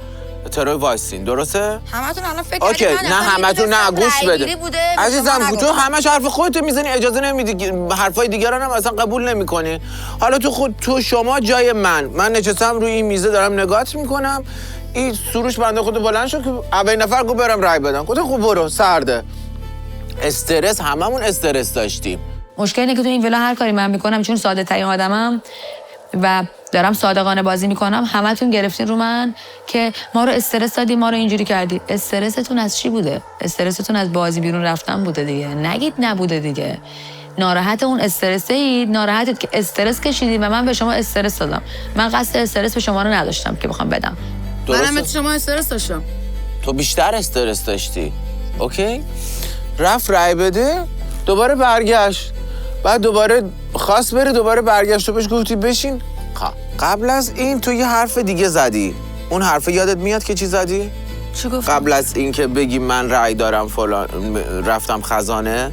ترور وایسین، درسته؟ همتون الان فکر اوکی، کردید نه همتون نه، گوش بده عزیزم، تو همش حرف خودت میزنی، اجازه نمیدی حرفای دیگران هم اصلا قبول نمیکنی. حالا تو شما جای من نشستم روی این میزه دارم نگات میکنم، این سروش بنده خود بلند شد که اولین نفر گفت برم رای بدم، گفتم خب برو، سرده. استرس، هممون استرس داشتیم. مشکل اینه که تو این ویلا هر کاری من میکنم، چون ساده ترین آدمم و دارم صادقانه بازی میکنم، همتون گرفتین رو من که ما رو استرس دادی، ما رو اینجوری کردی. استرستون از چی بوده؟ استرستون از بازی بیرون رفتن بوده دیگه، نگید نبوده دیگه. ناراحت اون استرسه اید، ناراحتید که استرس کشیدید و من به شما استرس دادم. من قصد استرس به شما رو نداشتم که بخوام بدم. منم به شما استرس داشتم. تو بیشتر استرس داشتی. اوکی؟ رفت رای بده، دوباره برگشت، بعد دوباره خواست بره، دوباره برگشت، تو بهش گفتی بشین. قبل از این تو یه حرف دیگه زدی. اون حرف یادت میاد که چی زدی؟ چی گفتم؟ قبل از این که بگی من رای دارم فلان رفتم خزانه.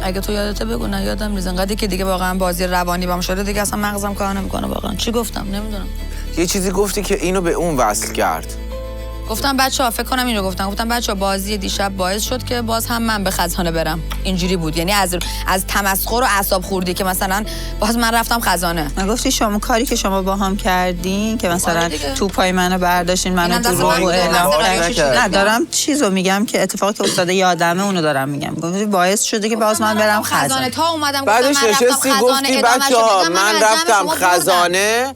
اگه تو یادته بگو، نه یادم نیست. انقدری که دیگه واقعا بازی روانی بام شده دیگه اصلا مغزم کار نمیکنه واقعا. چی گفتم نمیدونم. یه چیزی گفتی که اینو به اون وصل کرد. گفتم بچه‌ها، فکر کنم اینو گفتم بچه‌ها بازی دیشب باعث شد که باز هم من به خزانه برم. اینجوری بود، یعنی از تمسخر و اعصاب خوردی که مثلا باز من رفتم خزانه. من گفتی شما کاری که شما با هم کردین که مثلا توپای منو برداشتین، منو دروغ اعلام کردین. نه دارم چیزو میگم که اتفاقی که افتاده یادمه، اونو دارم میگم. گفتی باعث شده که باز من برم خزانه. تا اومدم بعدش نشستی گفتی بچه‌ها من رفتم خزانه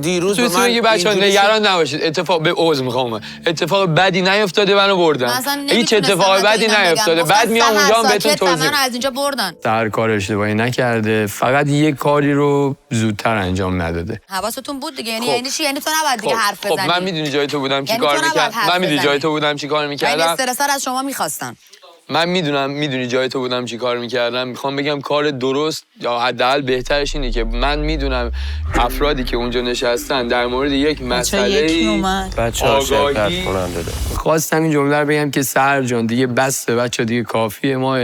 دیروز تو میگی بچه‌ها نگران نباشید، اتفاق به عذر میخوام، اتفاق بدی نیفتاده، منو بردن. هیچ اتفاق بدی نیفتاده. بعد میام اونجا بهتون توضیح منو از اینجا بردن. سر کار اشتباهی نکرده، فقط یه کاری رو زودتر انجام نداده. حواستون بود دیگه، یعنی چی؟ یعنی تو نباید دیگه حرف بزنی. خب من میدونی جای تو بودم چی کار می‌کردم. من میدونی جای تو بودم چی کار می‌کردم. من استرس از شما می‌خواستم. من میدونی جای تو بودم چی کار میکردم. میخوام بگم کار درست یا حداقل بهترش اینه که من میدونم افرادی که اونجا نشستن در مورد یک مسئله آگاهی خواستم این جمله رو بگم که سحر جان دیگه بسه بچه، دیگه کافیه. ما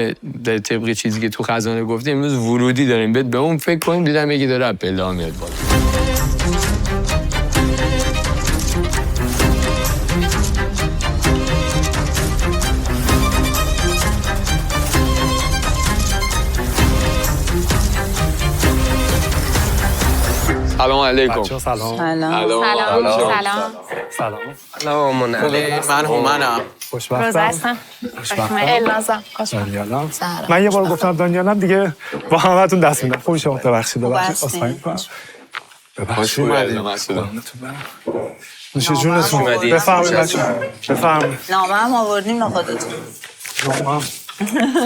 در طبق چیزی که تو خزانه گفتیم امروز ورودی داریم، به اون فکر کنیم. دیدم یکی داره اپلا میاد بالا. سلام علیکم. سلام. سلام. من هومنم. خوشبختم. النازم. خوشبختم. من یه بار گفتم دانیالم دیگه با همتون دست میدم. خوب شما ببخشید. اصلا میکنم. ببخشید. نوش جونتون. بفرمایید بچه‌ها. بفرمایید. نامه هم آوردیم خودتون.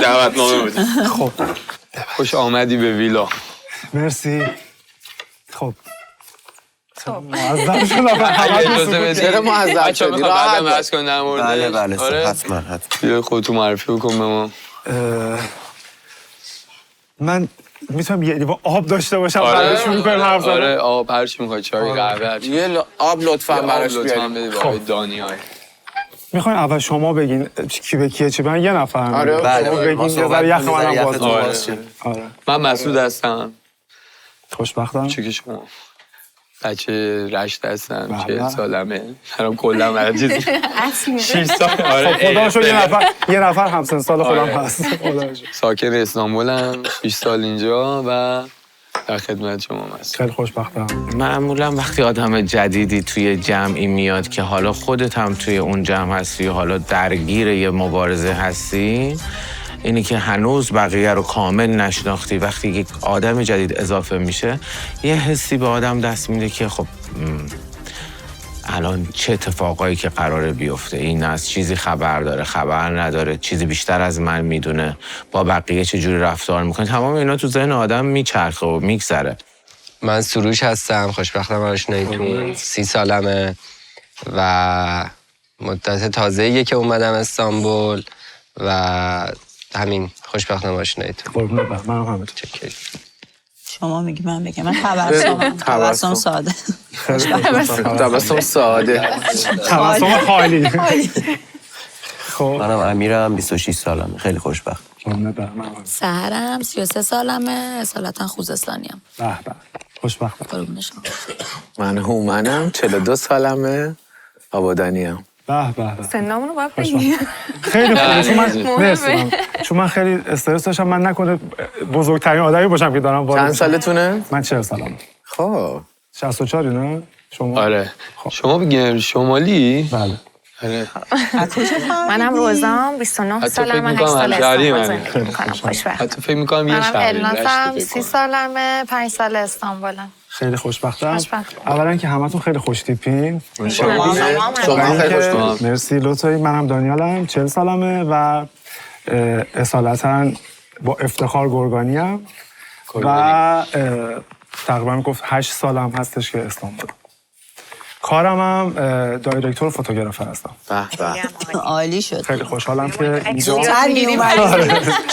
دعوتنامه بود. خب. خوش آمدی به ویلا. مرسی. خب. معذب شدم. چرا معذب شدی؟ بعدم بحث کنیم در مورد. بله حتما. خودتو معرفی بکن به ما. من میتونم یه لیوان آب داشته باشم بعد شروع کنیم حرف زدن؟ آره آب هر چی میخوای، چای قهوه. یه آب لطفا براش بیارید. خب دانیال میخواین اول شما بگین کی به کیه چی؟ من یه نفرم. آره بگین یه ذره یخ منم باز. آره من مسعود هستم. خوشبختم. چی که شما بچه رشت هستم، 40 سالمه. برام کلا هر چیزی 6 سال. آره خدا شو یه نفر همسن سال خودم هست. ساکن استانبولم، 6 سال اینجا و در خدمت شما هستم. خیلی خوشبختم. معمولا وقتی آدم جدیدی توی جمعی میاد که حالا خودت هم توی اون جمع هستی، حالا درگیر یه مبارزه هستی، اینی که هنوز بقیه رو کامل نشناختی، وقتی یک آدم جدید اضافه میشه یه حسی به آدم دست میده که خب الان چه اتفاقایی که قراره بیفته، این از چیزی خبر داره، خبر نداره، چیزی بیشتر از من میدونه، با بقیه چه جوری رفتار میکنه، تمام اینا تو ذهن آدم میچرخه و میگذره. من سروش هستم، خوشبختم آشناییتون. 30 سالمه و مدت تازه‌ایه که اومدم استانبول و همین خوشبختم آشناییتون. قربونت برم. منم همینطور. چکر. شما میگی من بگم. من تبسم ساده. تبسم ساده. تبسم خالی. خب منم امیرم 26 سالمه. خیلی خوشبخت. قربونت برم. منم سهرم 33 سالمه، اصالتا خوزستانیم. به به. خوشبختم. قربون شما. من هومنم 42 سالمه، آبادانیم. به به. سنامونو باید بگیم. خیلی خوبه. چون من خیلی استرس داشتم. من نکنه بزرگترین آدمی باشم که دارم وارد. چند سالتونه؟ من 40 سالمه. خب 64 نه؟ شما؟ آره. شما بگم شمالی؟ بله. آره. منم روزام 29 سالم، من 8 سال استانبول زندگی میکنم. خوشبخت. حتی فکر میکنم یه منم شهری النازم 30 سالمه، 5 سال استانبولم. خیلی خوشبختم. اولا که همتون خیلی خوش تیپین. شما خیلی خوشتون. مرسی لطفی. منم دانیالم 40 سالمه و اصالتا با افتخار گرگانیم و تقریبا گفت 8 سالم هستش که استانبول. کارم هم دایرکتور فوتوگرافر هستم. به عالی شد. خیلی خوشحالم که اینجا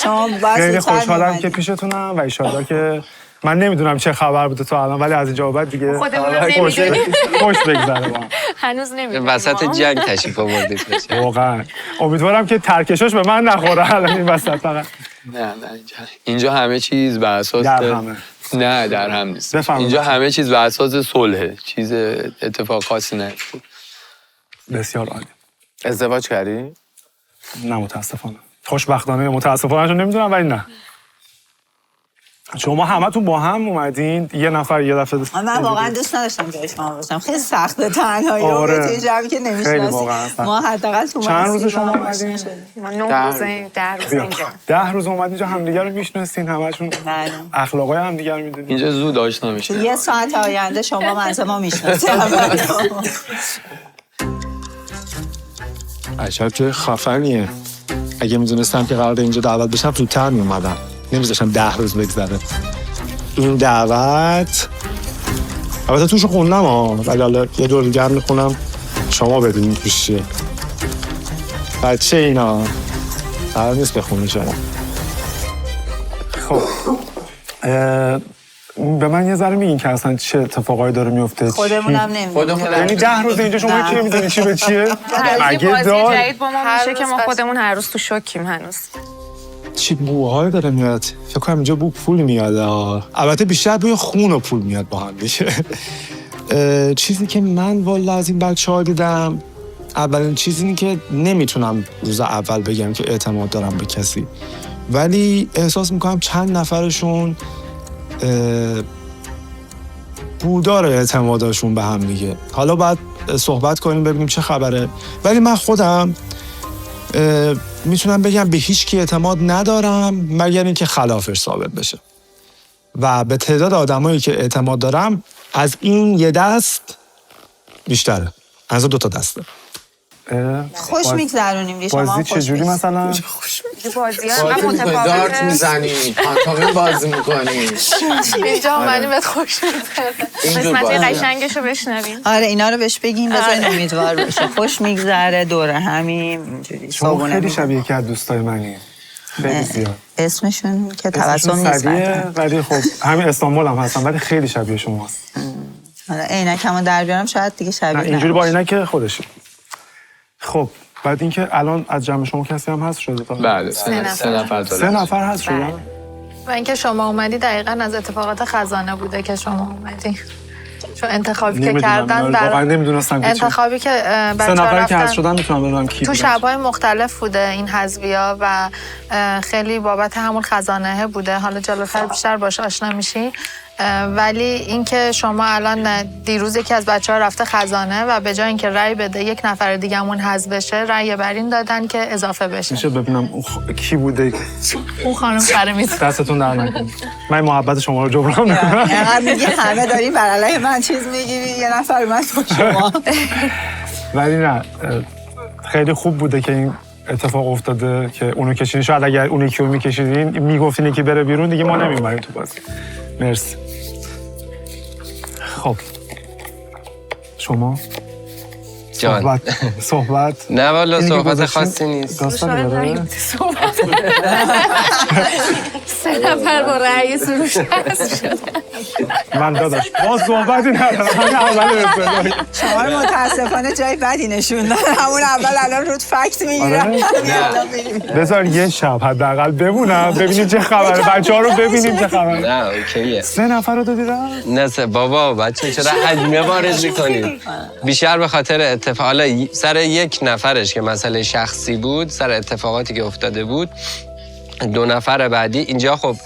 شما خیلی خوشحالم که پیشتونم و ایشالله که من نمیدونم چه خبر بوده تا الان، ولی از اینجا بعد دیگه خوش بگذره با هم. هنوز نمیدونم. وسط جنگ تشریف آوردید. واقعا امیدوارم که ترکشش به من نخوره الان این وسط فقط. نه اینجا همه چیز بر اساس نه در هم نیست. اینجا همه چیز بر اساس صلحه. چیز اتفاق خاصی نیفتاد. بسیار عالی. ازدواج کردی؟ نه متاسفانه. خوشبختانه یا متاسفانه رو نمیدونم ولی نه. شما همتون با هم اومدین یه نفر یه دفعه من واقعا دوست نداشتم جای شما باشم. خیلی سخته تنهایی رو توی جمعی که نمیشناسی. ما حداقل تو چند روز شما اومدین؟ ما 9 روز 10 روز اینجا. 10 روز اومدین اینجا همدیگه رو میشناسین همتون. اخلاقای همدیگه رو میدونین. اینجا زود آشنا میشین. یه ساعت آینده شما منظر ما میشناسید. عجب جای خفنیه. اگه میدونستم که قراره اینجا دعوت بشم زودتر میومدم. نمیذاشتم 10 روز بگذره. این دعوت البته توشو خوندم ولی حالا یه دور دیگه هم میخونم شما بدونید توش چیه. بچه اینا قرار نیست بخونی شما. خب به من یه ذره میگین که اصلا چه اتفاقایی داره میفته؟ خودمونم نمیدونم. یعنی 10 روز اینجا شما چی میدونید چی به چیه؟ اگه بازی جدید با ما میشه که ما خودمون هر روز تو شوکیم هنوز. چی بوهای داره میاد؟ فکر کنم اینجا بو پول میاد. البته بیشتر بوی خون و پول میاد با هم دیگه. چیزی که من والا از این بچه‌ها دیدم، اولین چیزی اینه که نمیتونم روز اول بگم که اعتماد دارم به کسی، ولی احساس میکنم چند نفرشون بودار اعتمادشون به هم دیگه. حالا باید صحبت کنیم ببینیم چه خبره، ولی من خودم میتونم بگم به هیچ کی اعتماد ندارم مگر اینکه خلافش ثابت بشه. و به تعداد آدمایی که اعتماد دارم از این یه دست بیشتره. از 2 تا دسته. خوش میگذرونیم دیگه. شما بازی چجوری مثلا؟ بازی هم متفاوته. دارت میزنی، پانتومیم بازی میکنی. اینجا اومدیم بهت خوش میگذره. قسمتی قشنگشو بشنویم. آره اینا رو بهش بگیم بذارین امیدوار بشه. خوش میگذره دور همین اینجوری. شما خیلی شبیه که از دوستای منی. خیلی زیاد. اسمشون که تبسم نیست ولی خب همین استانبول هم هستن ولی خیلی شبیه شماست. حالا عینکمو در بیارم شاید دیگه شبیه نه اینجوری با عینک خودشه. خب بعد اینکه الان از جمع شما کسی هم هست شده؟ بله 3 نفر. 3 نفر هست شده؟ و اینکه شما اومدی دقیقاً از اتفاقات خزانه بوده که شما اومدی. چون انتخابی که کردن واقعا نمیدونستم که انتخابی که بچه‌ها 3 نفر که هست شدن میتونم بدونم کی تو شب‌های مختلف بوده این حذفی‌ها و خیلی بابت همون خزانه بوده. حالا جلوتر بیشتر باش آشنا میشی. ولی اینکه شما الان دیروز یکی از بچه‌ها رفته خزانه و به جای اینکه رأی بده یک نفر دیگه‌مون حذف بشه رأی بر این دادن که اضافه بشه. میشه ببینم کی بوده؟ اون خانم سر میز. دستتون در نکنه. من محبت شما رو جبران می‌کنم. اینقدر میگی همه داریم بر علیه من چیز میگیری یه نفر من تو شما. ولی نه خیلی خوب بوده که این اتفاق افتاده که اونو کشیدین. شاید اگر اون یکی رو می‌کشیدین میگفتین که بره بیرون دیگه ما نمی‌اومدیم تو بازی. مرسی. خب شما جان صحبت نه والا صحبت خاصی نیست. داستانی داره؟ 3 نفر با رأی سروش هست شد. من داداش باز صحبتی ندارم. همین اول بزنم. شما رو متاسفانه جای بدی نشوندن. همون اول الان رود فکت میگیرم. بذار یه شب حداقل بمونم ببینیم چه خبره. بچه‌ها رو ببینیم چه خبره. نه اوکیه. 3 نفر رو دادیدم؟ نه بابا بچه چرا حجمه وارد می‌کنید؟ بیشتر به خاطر اتفاقات سر یک نفرش که مسئله شخصی بود، سر اتفاقاتی که افتاده بود. 2 نفر بعدی اینجا خب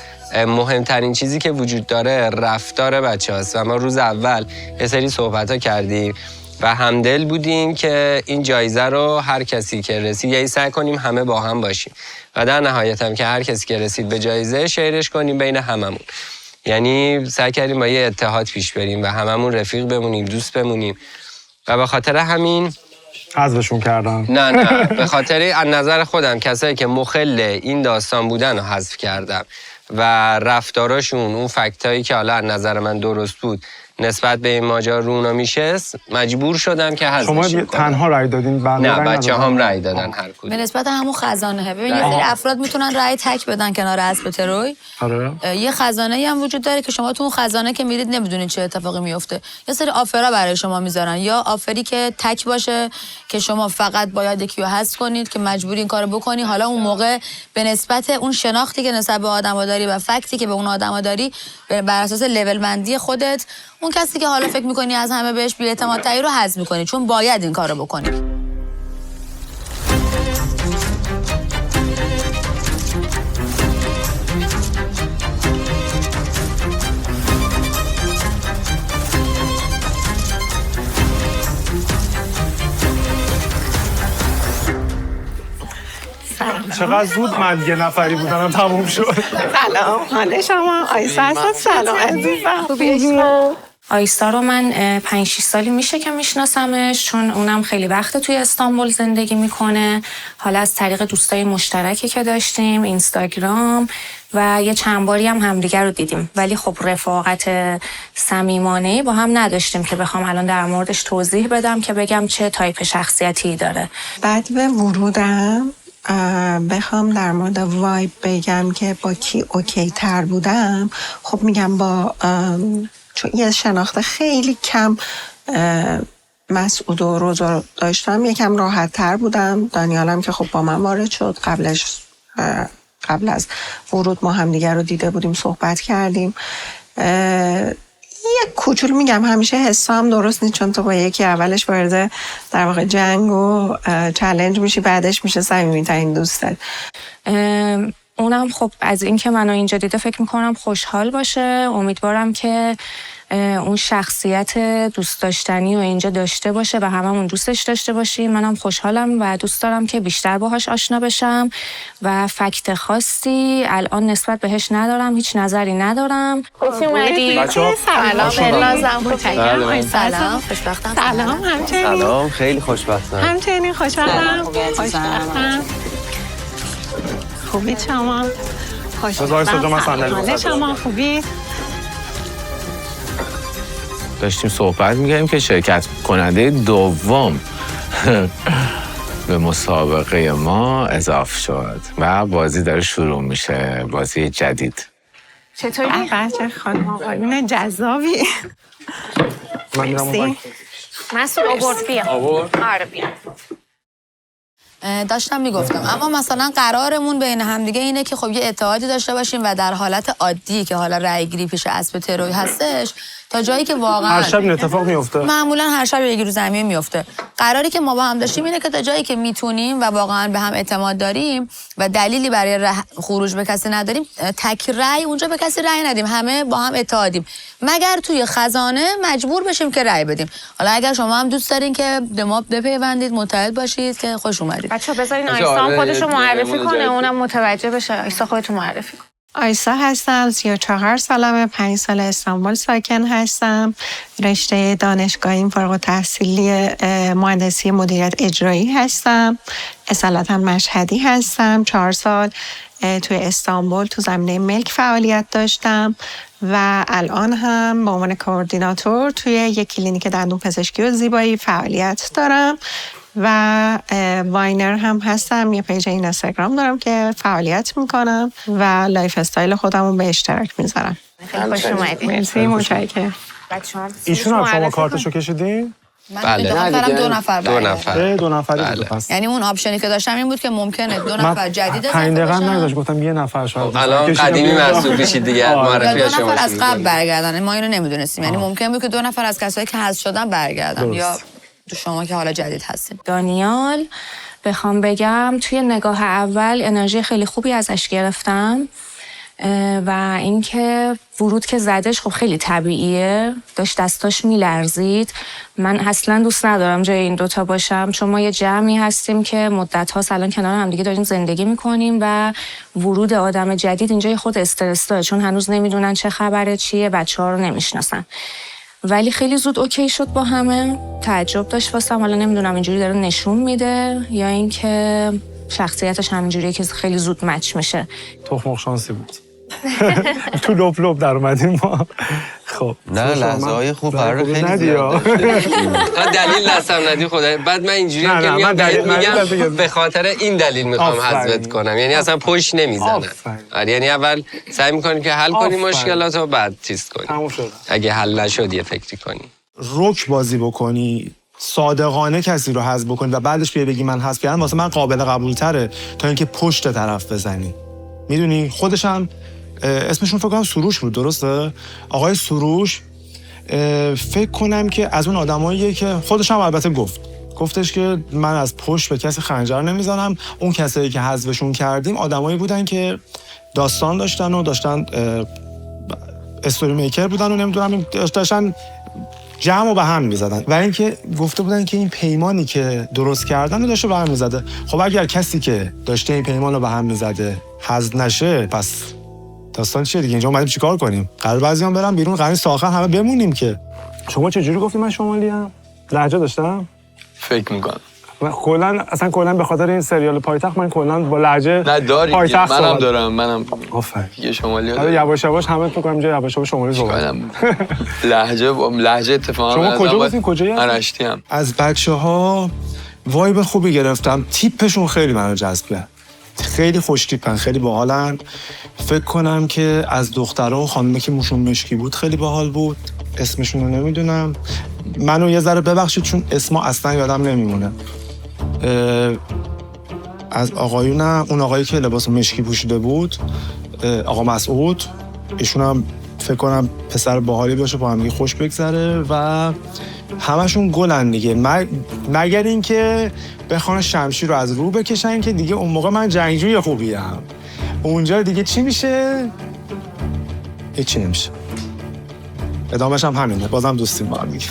مهمترین چیزی که وجود داره رفتار بچه‌هاست و ما روز اول یه سری صحبت‌ها کردیم و همدل بودیم که این جایزه رو هر کسی که رسید یعنی سعی کنیم همه با هم باشیم و در نهایت هم که هر کسی که رسید به جایزه شیرش کنیم بین هممون. یعنی سعی کردیم با یه اتحاد پیش بریم و هممون رفیق بمونیم، دوست بمونیم و به خاطر همین حذفشون کردم. نه به خاطر از نظر خودم کسایی که مخل این داستان بودن رو حذف کردم و رفتاراشون اون فکتایی که حالا از نظر من درست بود نسبت به این ماجرا رونا میشست مجبور شدم که حذفش کنم. شما تنها رأی دادین؟ نه بچه‌هام رأی دادن هر کدوم. به نسبت همون خزانه ببین یه سری افراد میتونن رأی تک بدن کنار اسب تروی. آره. یه خزانه‌ای هم وجود داره که شما تو اون خزانه که میرید نمیدونید چه اتفاقی میفته. یه سری آفرا برای شما میذارن یا آفری که تک باشه که شما فقط باید یکی رو حذف کنید که مجبوری این کارو بکنی. حالا اون موقع به نسبت اون شناختی که نسبت به آدم‌ها داری و فکتی که به اون آدم‌ها داری بر اساس لول بندی خودت اون کسی که حالا فکر می‌کنی از همه بهش بی‌اعتمادتری رو حذف می‌کنی چون باید این کارو بکنی. چقدر زود من یه نفری بودنم تموم شد. سلام، حال شما؟ آیسا هستم. سلام عزیزم. خوبی؟ آیسا رو من 5-6 سالی میشه که میشناسمش چون اونم خیلی وقت توی استانبول زندگی میکنه. حالا از طریق دوستای مشترکی که داشتیم اینستاگرام و یه چند باری هم همدیگر رو دیدیم ولی خب رفاقت صمیمانه‌ای با هم نداشتیم که بخوام الان در موردش توضیح بدم که بگم چه تایپ شخصیتی داره. بعد به ورودم بخوام در مورد وایب بگم که با کی اوکی تر بودم، خب میگم با چون یه شناخت خیلی کم مسعود و روزا داشتم یکم راحت تر بودم. دانیالم که خب با من وارد شد قبل از ورود ما هم دیگر رو دیده بودیم صحبت کردیم. یک کوچول میگم همیشه حسا هم درست نیست چون تو با یکی اولش وارد در واقع جنگ و چالش میشی بعدش میشه صمیمی‌ترین دوستت. اونم خب از این که منو اینجا دیده فکر میکنم خوشحال باشه. امیدوارم که اون شخصیت دوست داشتنی و اینجا داشته باشه و هممون دوستش داشته باشیم. منم خوشحالم و دوست دارم که بیشتر باهاش آشنا بشم و فکت خاصی الان نسبت بهش ندارم، هیچ نظری ندارم. خوش اومدی. سلام بلازم خوشحالم. سلام خوشبختم. سلام همچنین. سلام خیلی خوشبختم. همچنین خوشبختم. خوبی شما؟ خوشبختم. شما خوبی؟ داشتیم صحبت می‌کردیم که شرکت کننده دوم به مسابقه ما اضافه شد و بازی داره شروع میشه، بازی جدید. چطوری؟ بچه خانم آقایون جذابی. مرسی. مسعود آورد بیا. آره بیا. داشتم میگفتم اما مثلا قرارمون بین همدیگه اینه که خب یه اتحادی داشته باشیم و در حالت عادی که حالا رای گیری پیش اسب تروی هستش تا جایی که واقعا هر شب این اتفاق میفته. معمولا هر شب یکی رو زمین میفته. قراری که ما با هم داشتیم اینه که تا جایی که میتونیم و واقعا به هم اعتماد داریم و دلیلی برای خروج به کسی نداریم تک رای اونجا به کسی رای ندیم، همه با هم اتحادیم مگر توی خزانه مجبور بشیم که رای بدیم. حالا اگر شما هم دوست دارین که به ما بپیوندید متحد باشید که خوش اومدید. بچه‌ها بذارین آیسا هم خودش رو معرفی کنه اونم متوجه بشه. آیسا خودتون معرفی کن. آیسا هستم، 34 سالمه، 5 سال استانبول ساکن هستم. رشته دانشگاهیم فارغ التحصیلی مهندسی مدیریت اجرایی هستم. اصالتا مشهدی هستم. 4 سال توی استانبول تو زمینه ملک فعالیت داشتم و الان هم به عنوان کوردیناتور توی یک کلینیک دندون پزشکی و زیبایی فعالیت دارم و واینر هم هستم. یه پیج اینستاگرام دارم که فعالیت میکنم و لایف استایل خودمو به اشتراک میذارم. خیلی خوش اومدید. مرسی، متشکرم. ایشون هم شما کارتشو کشیدین؟ بله. دو نفر دو نفری بود پس. یعنی اون آپشنی که داشتم این بود که ممکنه 2 نفر جدید اضافه 5 دقیقه بشن. نداشت، گفتم یه نفر شاید. الان قدیمی محسوب میشید دیگه، یا معرفی 2 شما نفر از قبل برگردن، ما اینو نمیدونستیم. یعنی ممکن بود که 2 نفر از کسایی که حذف شدن برگردن یا شما که حالا جدید هستین. دانیال بخوام بگم توی نگاه اول انرژی خیلی خوبی ازش گرفتم و اینکه ورود که زدش خب خیلی طبیعیه، داشت دستاش میلرزید. من اصلا دوست ندارم جای این دوتا باشم، چون ما یه جمعی هستیم که مدت هاست الان کنار همدیگه داریم زندگی میکنیم و ورود آدم جدید اینجا خود استرس داره، چون هنوز نمیدونن چه خبره چیه، بچه‌ها رو نمیشناسن. ولی خیلی زود اوکی شد با همه. تعجب داشت واسم، حالا نمیدونم اینجوری داره نشون میده یا اینکه شخصیتش همینجوریه که خیلی زود مچ میشه. تخم شانسی بود. تو لپ در اومدیم ما. خب نه لحظه‌های خوب قرار خیلی ندی زیاد دلیل دستم ندی خدای. بعد من اینجوری که میام بهت میگم به خاطر این دلیل میخوام حذفت کنم، یعنی اصلا پشت نمیزنه. یعنی اول سعی میکنیم که حل کنیم مشکلاتو، بعد چیز کنیم. اگه حل نشد یه فکری کنی. رک بازی بکنی، صادقانه کسی رو حذف بکنی و بعدش بیای بگی من حذف کردم، واسه من قابل قبول تره تا اینکه پشت طرف بزنی. میدونی خودش هم اسمشون فکر کنم سروش بود، درسته؟ آقای سروش فکر کنم که از اون آدماییه که خودش هم البته گفتش که من از پشت به کسی خنجر نمیزنم. اون کسایی که حذفشون کردیم آدمایی بودن که داستان داشتن و داشتن استوری میکر بودن و نمیدونم داشتن جمع و به هم میزدن و اینکه گفته بودن که این پیمانی که درست کردن رو داشته به هم میزده. خب اگر کسی که داشته این پیمان رو به هم میزده حذف نشه، پس داستان چیه دیگه؟ اینجا اومدیم چیکار کنیم؟ قرار بعضیام برم بیرون، قرار تا آخر همه بمونیم که. شما چه جوری گفتی من شمالیم؟ لهجه داشتم؟ فکر میکنم من کلا به خاطر این سریال پایتخت من کلا با لهجه پایتخت منم دارم. منم آفرین یه شمالی حالا یواش یواش همه فکر کنم اینجا یواش یواش شمالی صحبت لهجه اتفاقا. شما کجا بودین؟ کجایی هستین؟ من رشتی‌ام. از بچه‌ها وایب خوبی گرفتم. تیپشون خیلی منو جذب کرد. خیلی خوش تیپن، خیلی باحالن. فکر کنم که از دخترها خانمی که موشون مشکی بود خیلی باحال بود. اسمشون رو نمیدونم. منو یه ذره ببخشید چون اسما اصلا یادم نمیمونه. از آقایونم اون آقایی که لباس مشکی پوشیده بود، آقا مسعود، ایشون هم فکر کنم پسر باحالی باشه، با هم خوش بگذره و همشون گلن دیگه، مگر اینکه بخوان شمشیر رو از رو بکشن که دیگه اون موقع من جنگجوی خوبیم. اونجا دیگه چی میشه؟ هیچی نمیشه. ادامهش هم همینه، بازم دوستیم با هم دیگه.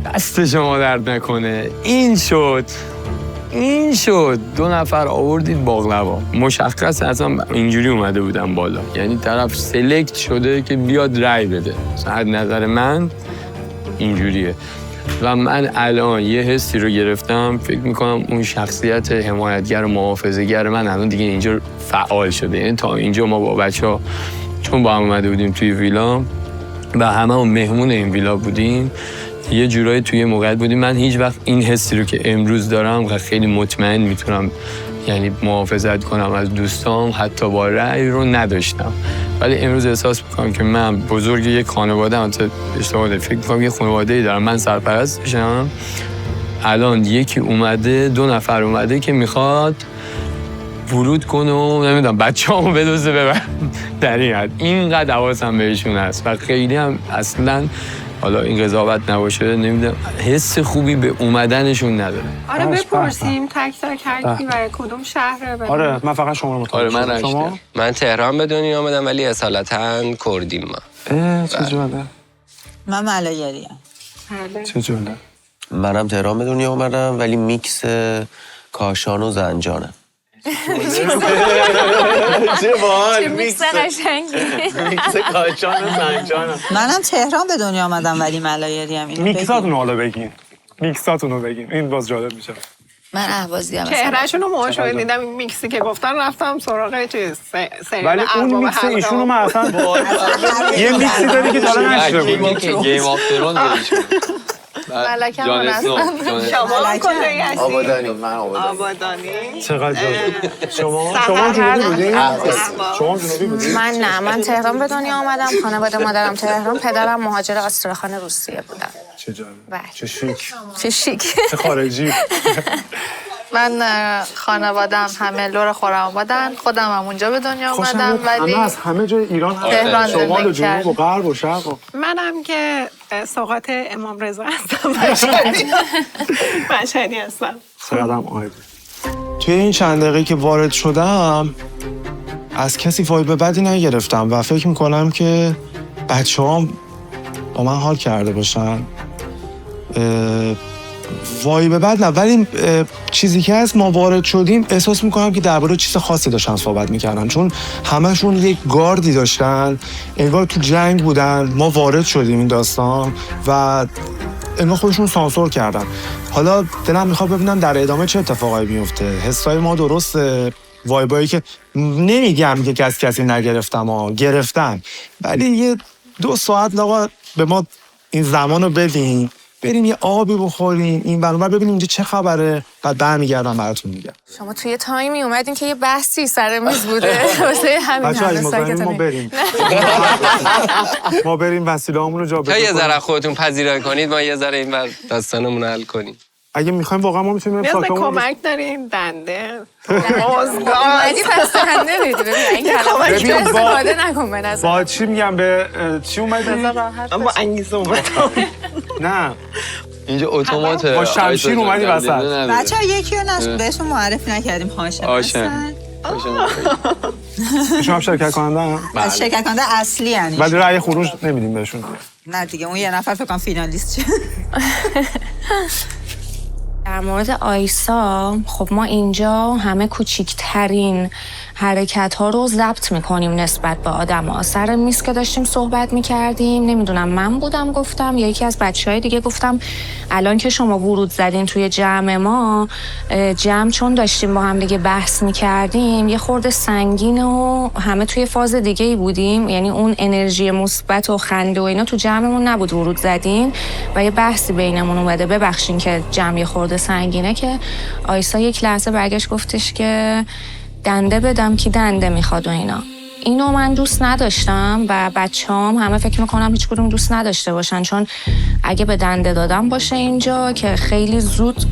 دست شما درد نکنه. این شد 2 نفر آوردید باقلوا. مشخص اصلا اینجوری اومده بودم بالا، یعنی طرف سلکت شده که بیاد رای بده. از نظر من اینجوریه و من الان یه حسی رو گرفتم، فکر میکنم اون شخصیت حمایتگر و محافظه‌گر من الان دیگه اینجا فعال شده. یعنی تا اینجا ما با بچه‌ها چون با هم اومده بودیم توی ویلا و همه مهمون این ویلا بودیم، یه جورایی توی موقعیت بودیم من هیچ وقت این حسی رو که امروز دارم خیلی مطمئن میتونم یعنی محافظت کنم از دوستام حتی با رأی رو نداشتم. ولی امروز احساس میکنم که من بزرگ یک خانواده هم اشتباه فکر میکنم یه خانواده‌ای دارم، من سرپرستشم. الان یکی اومده 2 نفر اومده که میخواد ورود کنه و نمیدونم بچه‌امو بدوزه ببر در این حد. اینقدر حواسم بهشون هست و خیلی هم اصلا حالا این قضاوت نباشه نمیدونم حس خوبی به اومدنشون نداره. آره بپرسیم تک تک هر کی برای کدوم شهره. آره من فقط شما رو متوجه آره شما؟ من تهران به دنیا آمدم ولی اصالتا کردیم ما. چه جالب. من ملایریم. چه جالب. منم تهران به دنیا آمدم ولی میکس کاشان و زنجانم. چه باحال میکس قشنگی. میکس کاشان و زنجانم. منم تهران به دنیا آمدم ولی ملایریم. میکساتونو حالا بگین. میکساتونو بگین. این باز جالب میشه. من اهوازیم. چهرهشون رو موشو دیدم، این میکسی که گفتن رفتم سراغ چیز ولی اون میکس ایشون رو من اصلا یه میکسی داری که تا الان نشده بود. گیم آف ترون ملکه هم جان اسنو. هستم. جان اسنو. شما هم کجایی هستی؟ آبادانی. من آبادانی. چقدر شما جنوبی بودین؟ شما جنوبی بودین؟ من نه، من تهران به دنیا آمدم، خانواده مادرم تهران، پدرم مهاجر آسترخان روسیه بودن. چه جالب. بله. چه شیک. چه شیک. چه خارجی. من خانوادم همه لور خورم آبادن، خودم هم اونجا به دنیا آمدم ولی همه از همه جای ایران تهران شمال و زندگی جنوب و غرب و شرق و منم که سوغات امام رضا هستم. مشهدی هستم. چقدرم عالی. توی این چند دقیقه که وارد شدم از کسی وایب بدی نگرفتم و فکر میکنم که بچه‌هام با من حال کرده باشن. وایب بد نه، ولی چیزی که از ما وارد شدیم احساس میکنم که درباره چیز خاصی داشتن صحبت میکردن، چون همشون یک گاردی داشتن، انگار تو جنگ بودن. ما وارد شدیم این داستان و انگار خودشون سانسور کردن. حالا دلم میخواد ببینم در ادامه چه اتفاقایی میفته. حسای ما درسته، وایبایی که نمیگم که کسی نگرفتم ها، گرفتن، ولی یه 2 ساعت لاغا به ما این زمانو بدین، بریم یه آبی بخوریم، این برنامه ببینیم اینجا چه خبره، بعد برمیگردم براتون میگم. شما توی تایمی اومدین که یه بحثی سر میز بوده واسه همین بچه‌ها ما بریم. ما بریم وسیله‌هامون رو جابجا تا کنیم. یه ذره خودتون پذیرایی کنید ما یه ذره اینور داستانمون رو حل کنیم. اگه میخوایم واقعا ما میتونیم نیاز به ساکمون کمک داریم. دنده اومدی پس دهنده میدی. ببین این کلمه رو استفاده نکن به نظر. با چی میگم به چی اومدی؟ با انگیزه اومدم. نه اینجا اتوماته. با شمشیر اومدی وسط. بچه‌ها یکی رو بهشون معرفی نکردیم. هاشم آشم. شما هم شرکت کننده از شرکت کننده اصلی یعنی. ولی رأی خروج نمیدیم بهشون. نه دیگه اون یه نفر فکر کنم فینالیست شد. در مورد آیسا، خب ما اینجا همه کوچیکترین حرکت ها رو ضبط میکنیم نسبت به آدم ها. سر میز که داشتیم صحبت میکردیم، نمیدونم من بودم گفتم یا یکی از بچه های دیگه گفتم الان که شما ورود زدین توی جمع ما، جمع چون داشتیم با هم دیگه بحث میکردیم یه خورده سنگین و همه توی فاز دیگه ای بودیم، یعنی اون انرژی مثبت و خنده و اینا تو جمعمون نبود. ورود زدیم و یه بحثی بینمون اومده، ببخشین که جمع یه خورده سنگینه، که آیسا یک لحظه برگشت گفتش که دنده بدم کی دنده میخواد و اینا. اینو من دوست نداشتم و بچه‌هام همه فکر میکنم هیچ کدوم دوست نداشته باشن، چون اگه به دنده دادم باشه اینجا که خیلی زود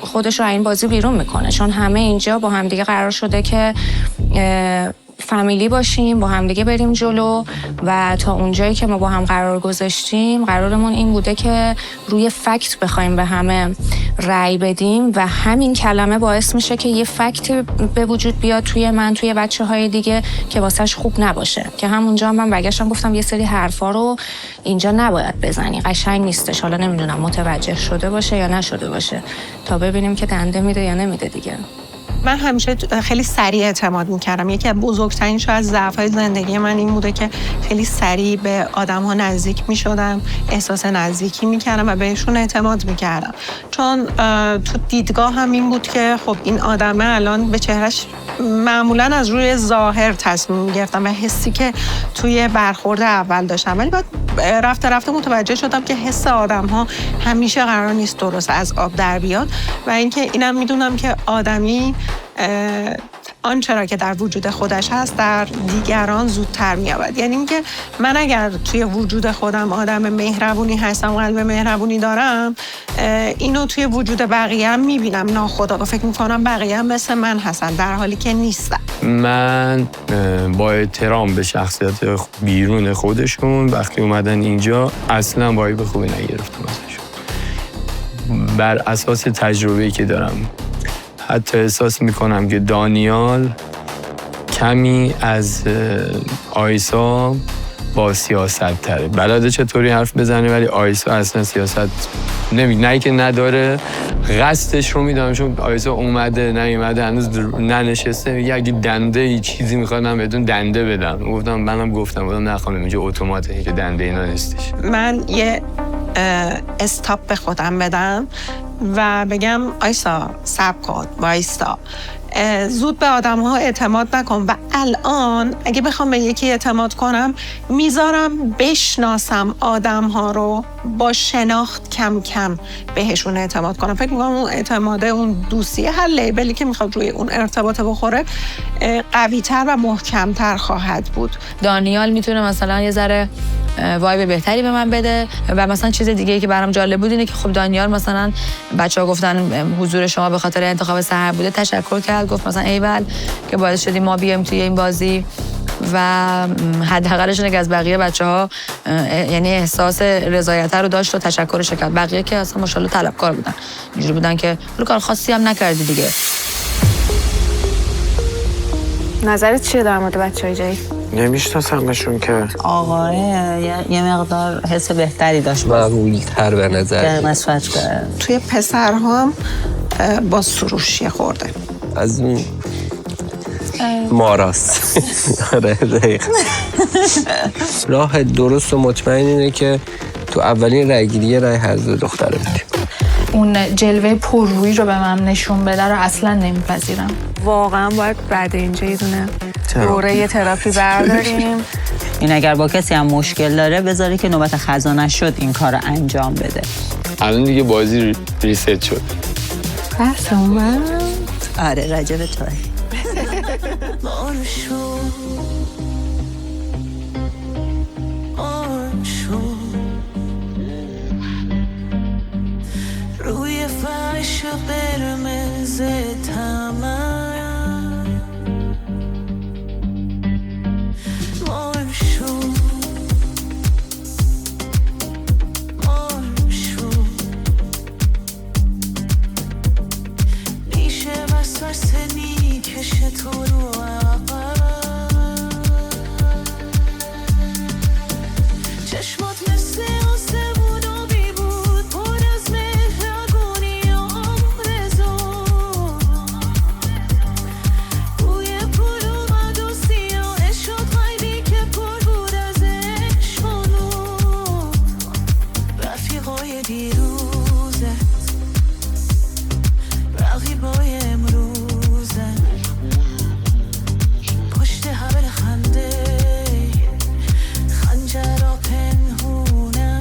خودش رو این بازی بیرون میکنه، چون همه اینجا با همدیگه قرار شده که فامیلی باشیم، با همدیگه بریم جلو و تا اونجایی که ما با هم قرار گذاشتیم قرارمون این بوده که روی فکت بخوایم به همه رأی بدیم و همین کلمه باعث میشه که یه فکت به وجود بیاد توی من، توی بچه‌های دیگه که واسهش خوب نباشه، که همونجا من برگشتم گفتم یه سری حرفا رو اینجا نباید بزنی، قشنگ نیستش. حالا نمیدونم متوجه شده باشه یا نشده باشه، تا ببینیم که دنده میده یا نمیده دیگه. من همیشه خیلی سریع اعتماد میکردم. یکی از بزرگترین شاید ضعف‌های زندگی من این بوده که خیلی سریع به آدم‌ها نزدیک میشدم، احساس نزدیکی میکردم و بهشون اعتماد میکردم، چون تو دیدگاه هم این بود که خب این آدمه الان به چهرش معمولا از روی ظاهر تصمیم میگرفتم و حسی که توی برخورد اول داشتم، ولی بعد رفته متوجه شدم که حس آدم‌ها همیشه قرار نیست درست از آب در بیاد و اینکه اینم میدونم که آدمی آنچه را که در وجود خودش هست در دیگران زودتر می‌یابد. یعنی اینکه من اگر توی وجود خودم آدم مهربونی هستم، قلب مهربونی دارم، اینو توی وجود بقیه هم می‌بینم ناخودآگاه، فکر می‌کنم بقیه هم مثل من هستن در حالی که نیستن. من با احترام به شخصیت بیرون خودشون وقتی اومدن اینجا اصلا وایب خوبی نگرفتم ازشون. بر اساس تجربه‌ای که دارم حتی احساس میکنم که دانیال کمی از آیسا با سیاست تره، بلده چطوری حرف بزنه، ولی آیسا اصلا سیاست نه که نداره، قصدش رو میدونم، چون آیسا اومده نیومده هنوز ننشسته، میگه اگه دنده ای چیزی میخوادم بهتون دنده بدم. منم گفتم نه خانم اینجا اتوماته که دنده اینا نیستش. من یه استاپ به خودم بدم و بگم آیسا صبر کن، وایستا، زود به آدم ها اعتماد نکن. و الان اگه بخوام به یکی اعتماد کنم میذارم بشناسم آدم ها رو، با شناخت کم کم بهشون اعتماد کنم. فکر میکنم اون اعتماده، اون دوستیه، هر لیبلی که میخواد روی اون ارتباط بخوره قوی‌تر و محکم‌تر خواهد بود. دانیال میتونه مثلا یه ذره وایب بهتری به من بده. و مثلا چیز دیگه‌ای که برام جالب بود اینه که خب دانیال مثلا بچه‌ها گفتن حضور شما به خاطر انتخاب سحر بوده، تشکر کرد، گفت مثلا ایول که باعث شدیم ما بیایم توی این بازی و حداقلش اینه که از بقیه بچه‌ها یعنی احساس رضایت رو داشت و تشکرش کرد. بقیه که اصلا ماشاءالله طلبکار بودن، اینجوری بودن که کار خاصی هم نکردی دیگه. نظرت چیه در مورد بچه‌های جایی؟ نمیشناسمشون که. آقای یه مقدار حس بهتری داشت، معقول‌تر به نظر نسبت به توی پسرها هم با سروش خورده از اون ماراست. آره دقیقا. راه درست و مطمئن اینه که تو اولین رأی‌گیری رأی هر دو دختره بدیم. اون جلوه پررویی رو به من نشون بده رو اصلا نمیپذیرم. واقعا باید بعد اینجا یه دونه دوره تراپی برداریم. این اگر با کسی هم مشکل داره بذاره که نوبت خزانه شد این کار رو انجام بده. الان دیگه بازی ریست شد. بحث من؟ آره راجع به توی. روی فرش قرمز تمام مار شو میشه وسوسه میکشه تو رو عقب چشمات مثل آسمون آبی بود پر از مهربونی و آرزو بوی پر اومد و سیاه شد غیبی که پر بود از عشق و نور رفیقای دیروزت رقیبای امروزت پشت حبل خنده خنجرها پنهونم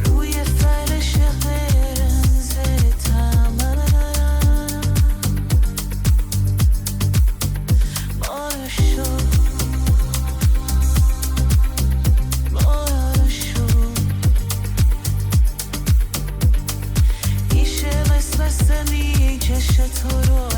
روی فرش قرمز تمام بارشو میشه وسوسه میکشه تو رو